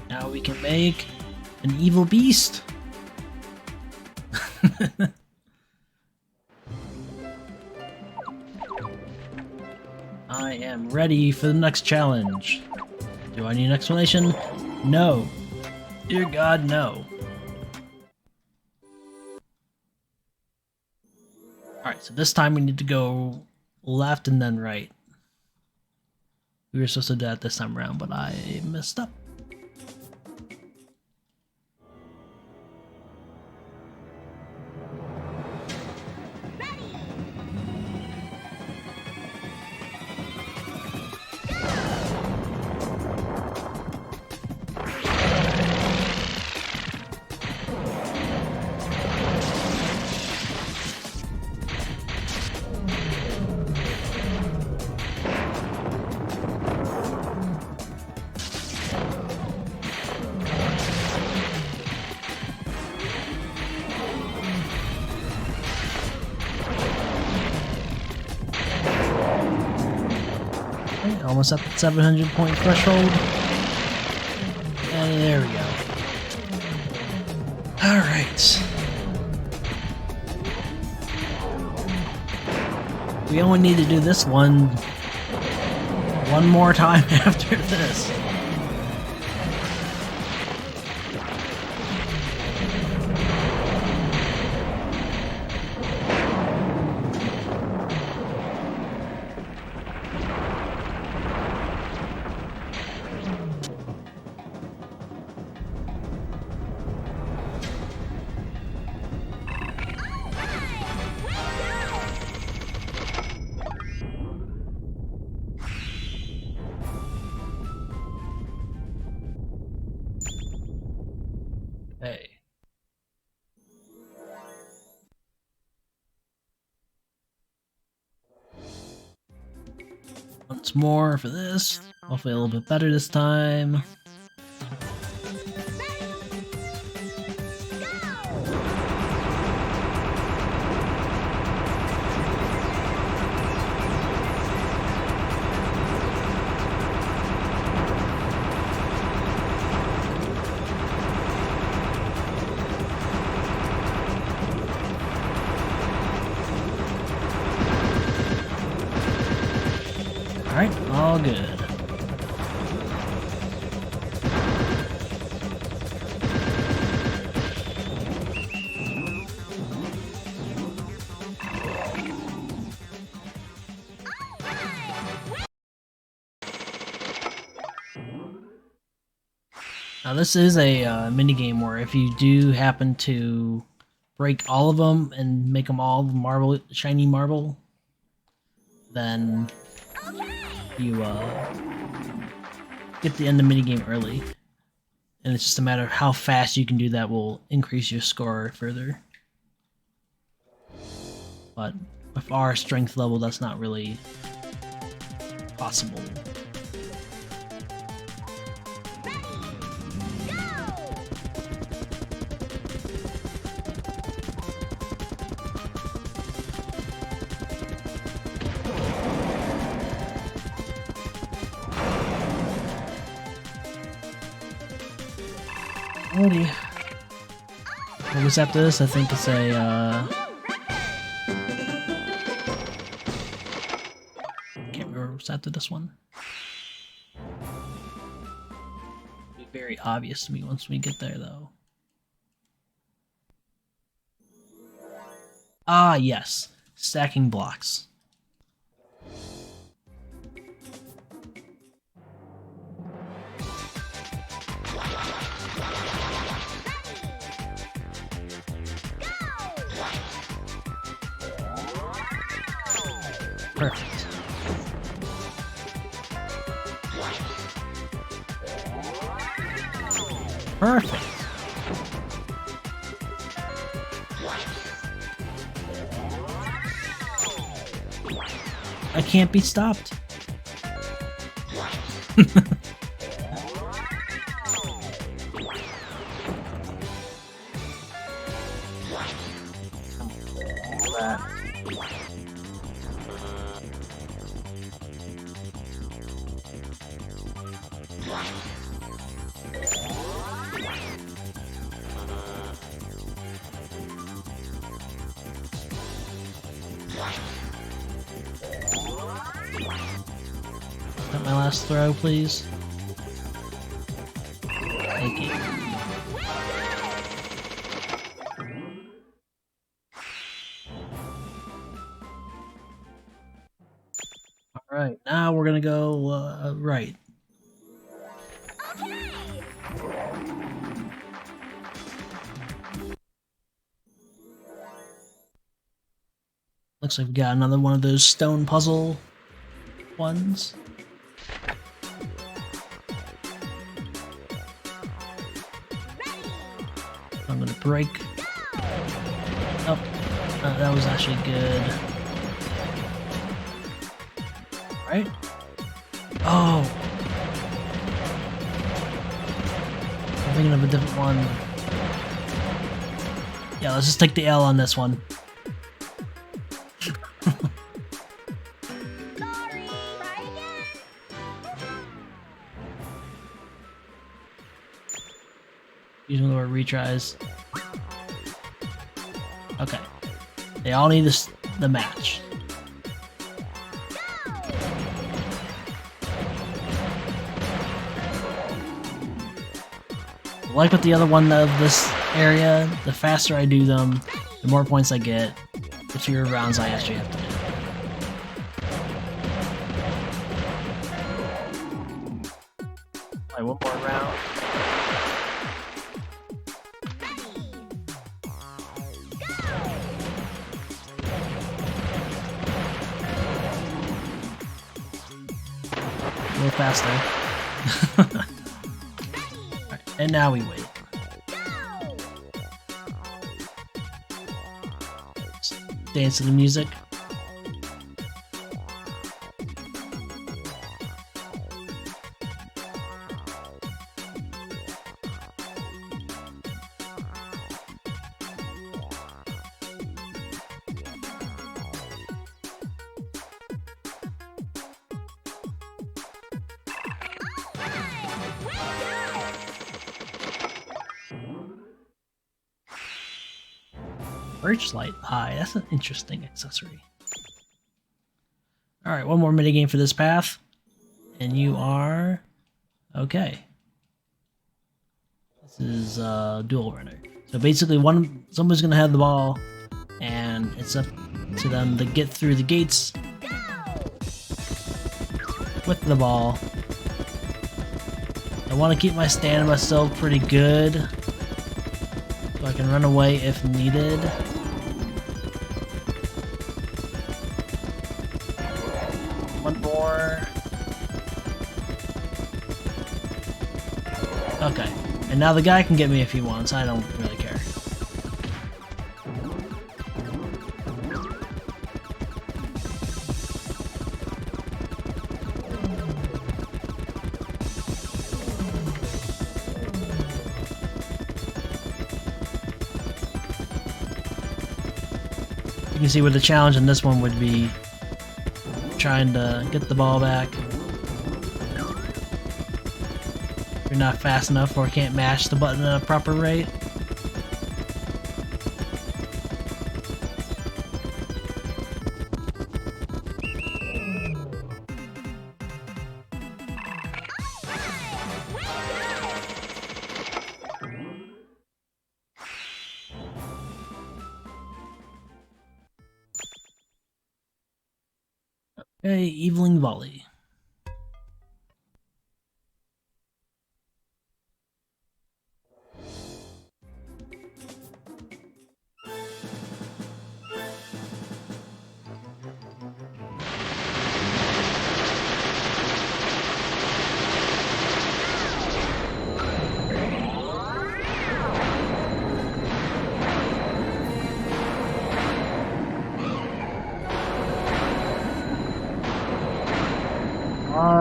Now we can make an evil beast. I am ready for the next challenge. Do I need an explanation? No. Dear God, no. Alright, so this time we need to go left and then right. We were supposed to do that this time around, but I messed up. Almost at the 700 point threshold. And there we go. Alright. We only need to do this one more time after this. Hey. Once more for this. Hopefully a little bit better this time. Alright, all good. Now this is a minigame where if you do happen to break all of them and make them all marble, shiny marble, then you get the end of the minigame early. And it's just a matter of how fast you can do that will increase your score further. But with our strength level, that's not really possible. Alrighty. What was after this? I think it's a, can't remember what's after this one. It'll be very obvious to me once we get there, though. Ah, yes. Stacking blocks. Perfect. Perfect. I can't be stopped. Got my last throw, please. clicky. Alright, now we're gonna go right. Okay. Looks like we got another one of those stone puzzle ones. I'm gonna break. Oh, that was actually good. Right? Oh! I'm thinking of a different one. Yeah, let's just take the L on this one. Sorry. Try again. Using the word retries. Okay. They all need the match. Like with the other one of this area, the faster I do them, the more points I get, the fewer rounds I actually have to do. Alright, one more round. A little faster. Alright, and now we wait. Dance to the music. Birchlight Eye, that's an interesting accessory. Alright, one more minigame for this path. And you are... okay. This is Dual Runner. So basically someone's gonna have the ball, and it's up to them to get through the gates with the ball. I want to keep my stamina still pretty good, so I can run away if needed. One more. Okay, and now the guy can get me if he wants, I don't really care. You can see where the challenge in this one would be trying to get the ball back. If you're not fast enough or can't mash the button at a proper rate. Okay, Evening Volley.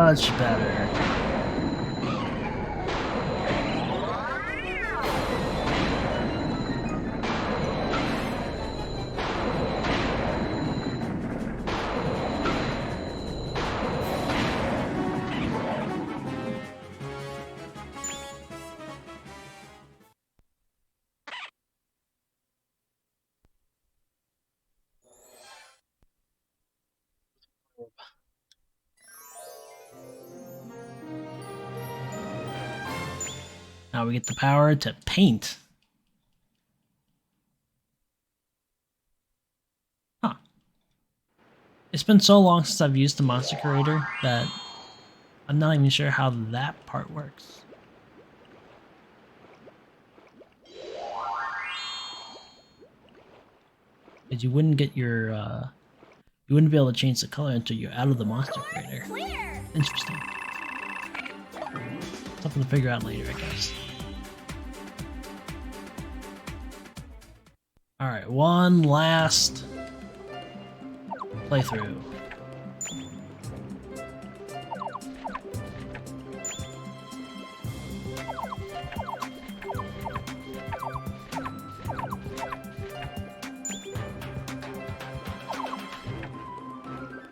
Much better. Now we get the power to paint. Huh. It's been so long since I've used the monster creator that I'm not even sure how that part works. Because you wouldn't get your, you wouldn't be able to change the color until you're out of the monster creator. Clear. Interesting. Something to figure out later, I guess. Alright, one last playthrough.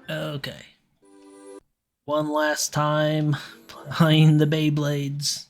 Okay. One last time playing the Beyblades.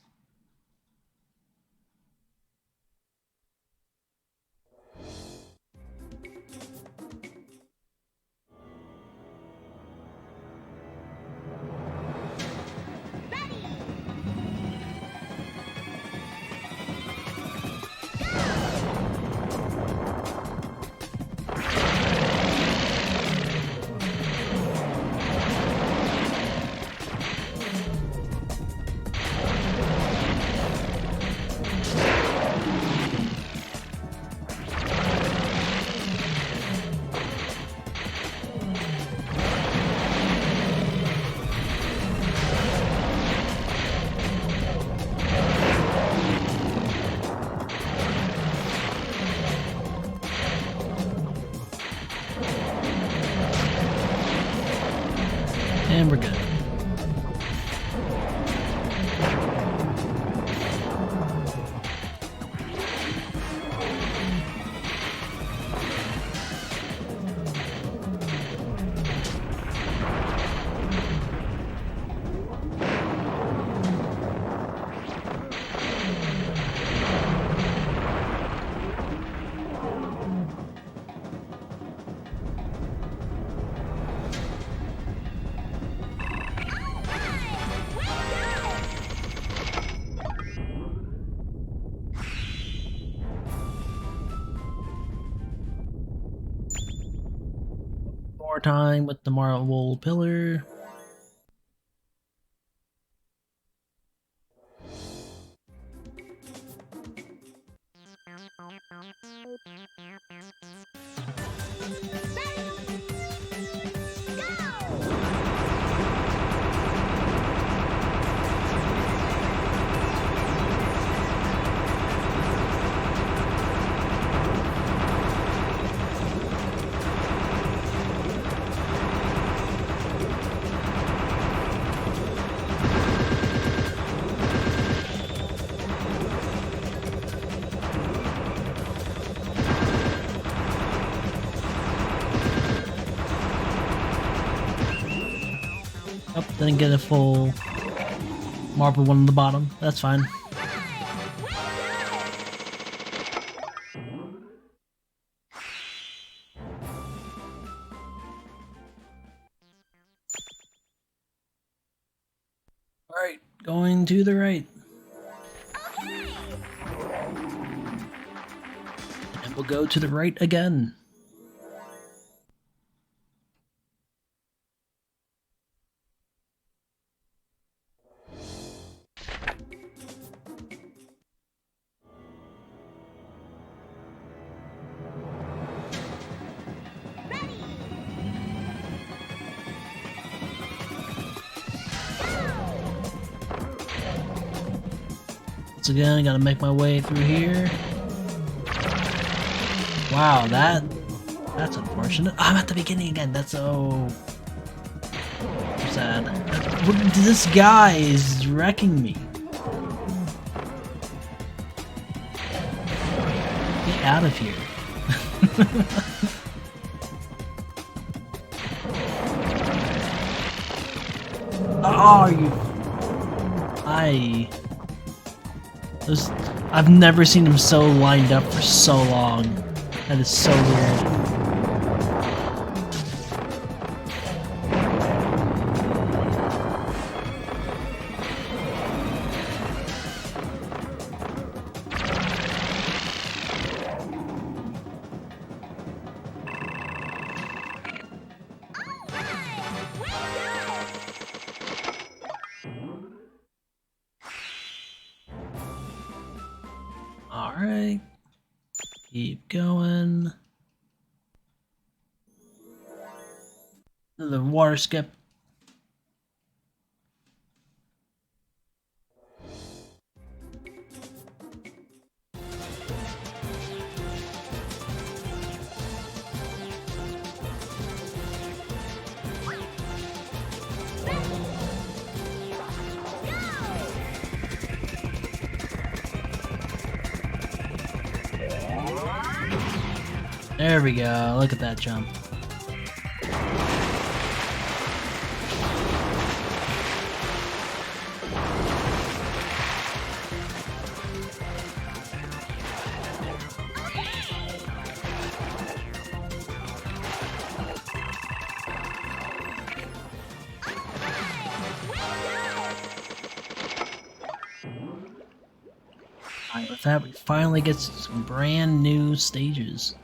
And we're good. More time with the marble pillar. Oh, didn't get a full marble one on the bottom. That's fine. Alright, going to the right. And we'll go to the right again. Once again, I gotta make my way through here. Wow, that's unfortunate. I'm at the beginning again. That's so sad. This guy is wrecking me. Get out of here. Oh, I've never seen him so lined up for so long. That is so weird. Alright. Keep going. The water skip. There we go. Look at that jump. Alright, with that, we finally get some brand new stages.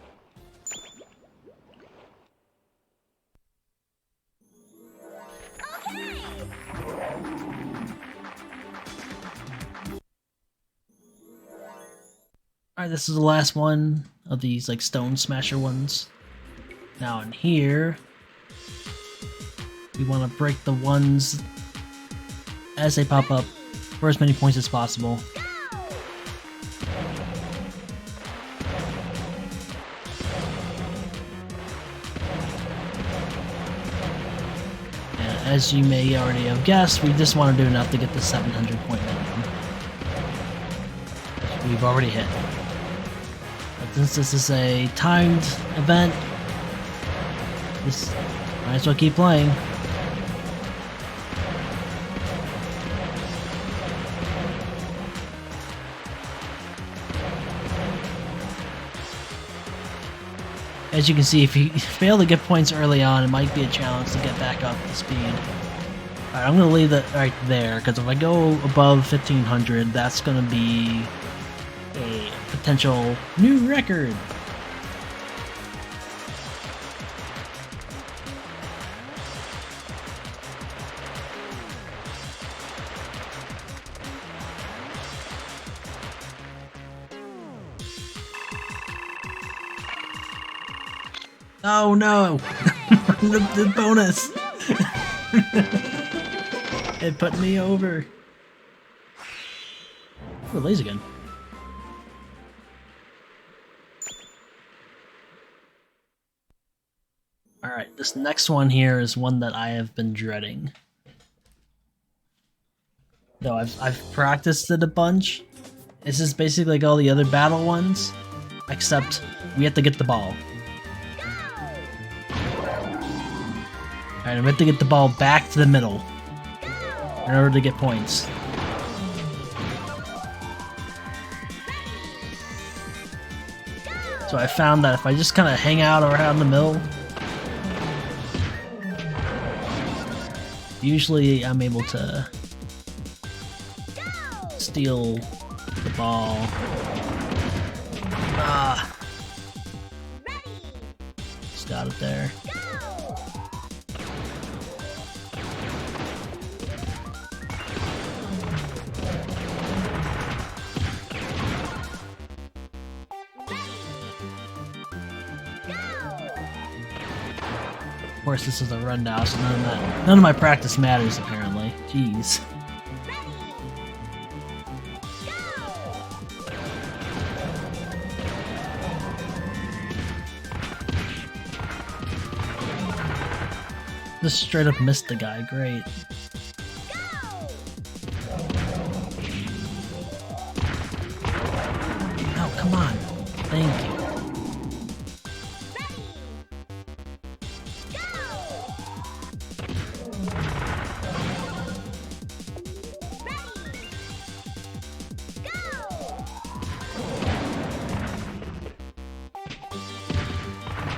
Alright, this is the last one of these like stone smasher ones. Now in here, we want to break the ones as they pop up for as many points as possible. And as you may already have guessed, we just want to do enough to get the 700 point minimum. We've already hit. But since this is a timed event, this might as well keep playing. As you can see, if you fail to get points early on, it might be a challenge to get back up to speed. Alright, I'm going to leave that right there, because if I go above 1500, that's going to be a potential new record. Oh no! the bonus! It put me over. Ooh, laser gun. Alright, this next one here is one that I have been dreading. Though I've practiced it a bunch. This is basically like all the other battle ones, except we have to get the ball. Alright, we have to get the ball back to the middle in order to get points. So I found that if I just kind of hang out around the middle, usually I'm able to steal the ball. Ah! Just got it there. Of course, this is a run now, so none of my practice matters apparently. Jeez. Just straight up missed the guy. Great. Oh, come on. Thank you.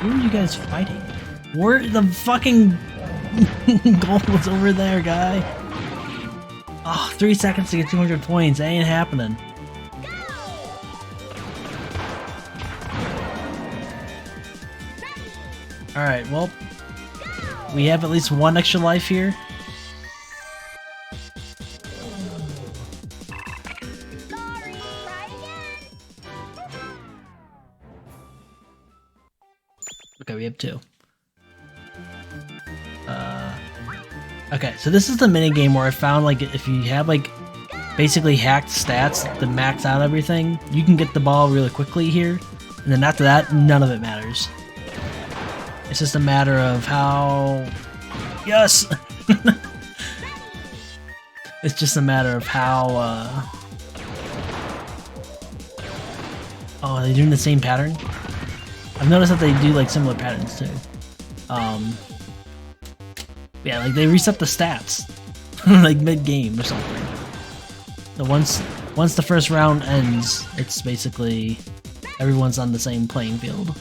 Who are you guys fighting? Where the fucking goal was over there, guy? Oh, 3 seconds to get 200 points. That ain't happening. Alright, well, we have at least one extra life here. Sorry, try again. Okay, we have 2. Okay, so this is the mini game where I found like if you have like basically hacked stats to max out everything, you can get the ball really quickly here, and then after that, none of it matters. It's just a matter of how... Yes! It's just a matter of how, Oh, are they doing the same pattern? I've noticed that they do like similar patterns too. Yeah, like they reset the stats, like mid-game or something. So once the first round ends, it's basically everyone's on the same playing field.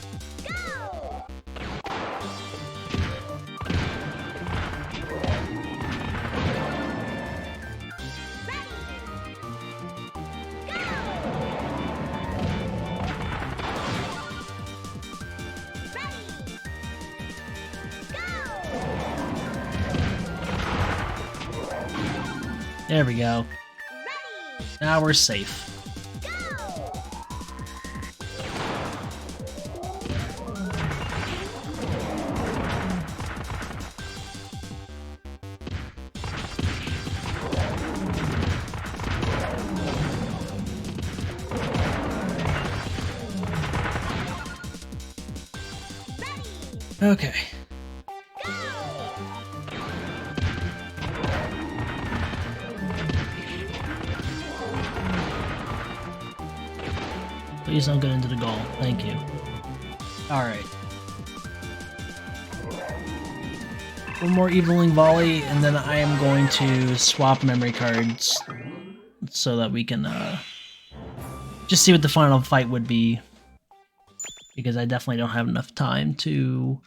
There we go. Now we're safe. Okay. Please don't get into the goal. Thank you. Alright. One more evening volley, and then I am going to swap memory cards so that we can just see what the final fight would be. Because I definitely don't have enough time to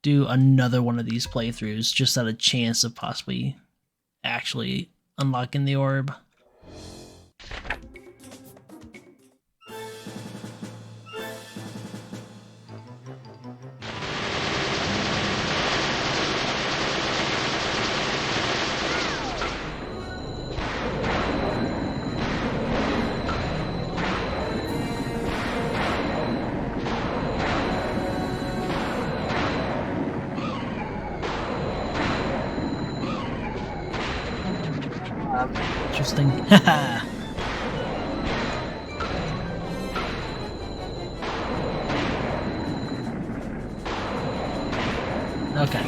do another one of these playthroughs just at a chance of possibly actually unlocking the orb. Interesting. Haha. Okay.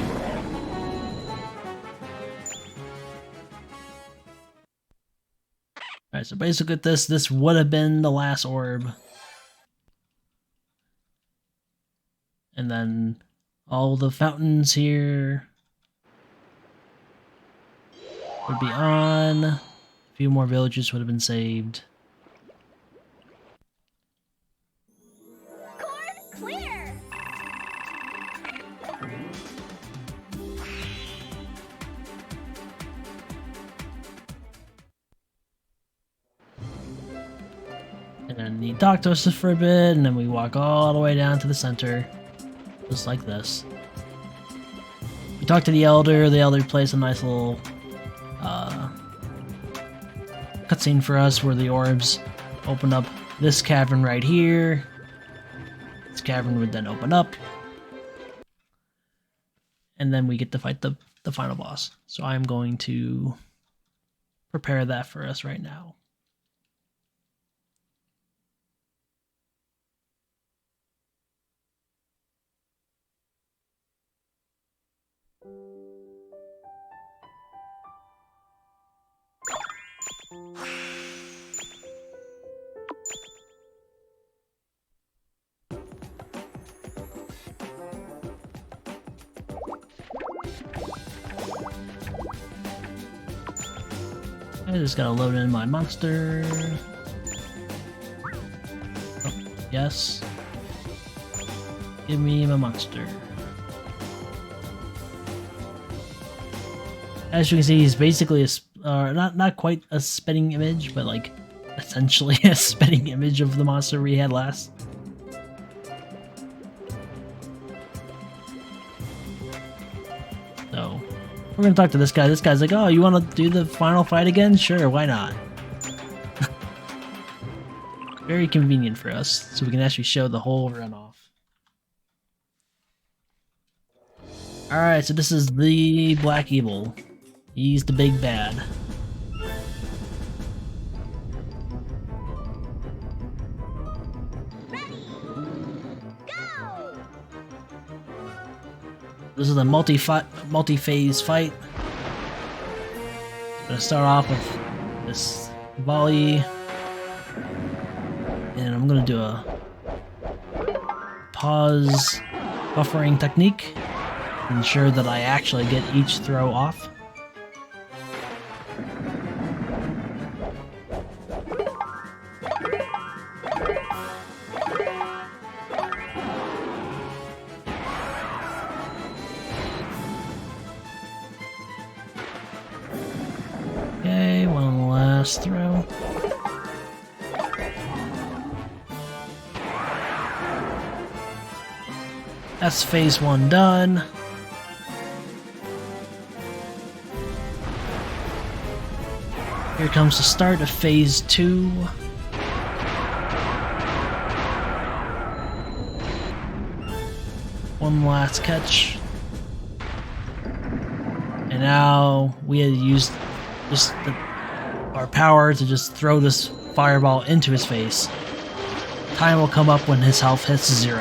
Alright, so basically this would have been the last orb. And then all the fountains here would be on. A few more villages would have been saved. Course clear. And then he talked to us for a bit, and then we walk all the way down to the center. Just like this. We talked to the Elder plays a nice little cutscene for us where the orbs open up this cavern right here. This cavern would then open up. And then we get to fight the final boss. So I'm going to prepare that for us right now. I just gotta load in my monster. Oh, yes. Give me my monster. As you can see, he's basically not quite a spitting image, but like essentially a spitting image of the monster we had last. So we're gonna talk to this guy. This guy's like, "Oh, you want to do the final fight again? Sure, why not?" Very convenient for us, so we can actually show the whole runoff. Alright, so this is the Black Evil. He's the big bad. Ready. Go. This is a multi-phase fight. Gonna start off with this volley. And I'm gonna do a pause buffering technique. Ensure that I actually get each throw off. Okay, one on the last throw. That's phase 1 done. Here comes the start of phase 2. One last catch. And now we had used just our power to just throw this fireball into his face. Time will come up when his health hits 0.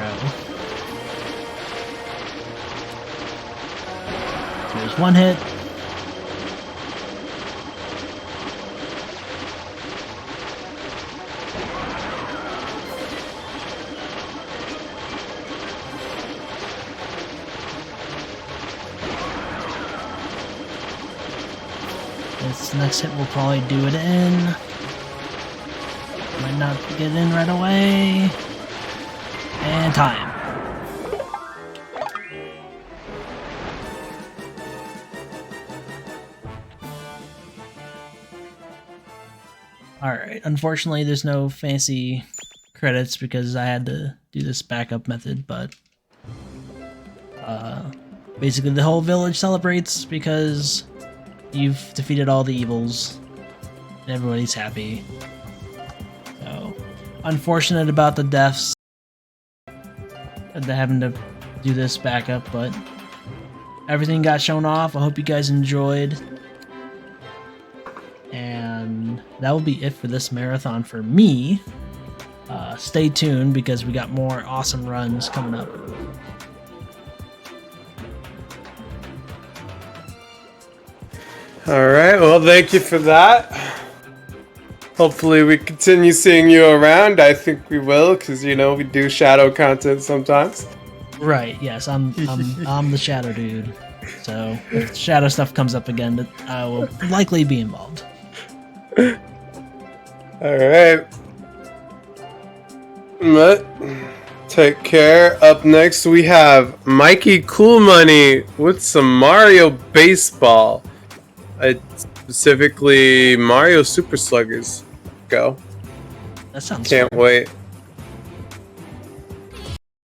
There's one hit. This next hit will probably do it in. Might not get in right away. And time. Alright, unfortunately there's no fancy credits because I had to do this backup method, but basically the whole village celebrates because you've defeated all the evils and everybody's happy. So, unfortunate about the deaths and having to do this backup, but everything got shown off. I hope you guys enjoyed. And that will be it for this marathon for me. Stay tuned because we got more awesome runs coming up. Alright, well thank you for that. Hopefully we continue seeing you around. I think we will, because you know we do shadow content sometimes. Right, yes, I'm the shadow dude. So if shadow stuff comes up again, I will likely be involved. Alright. But take care. Up next we have Mikey Cool Money with some Mario Baseball. Specifically Mario Super Sluggers. Go. That sounds Can't fun. wait.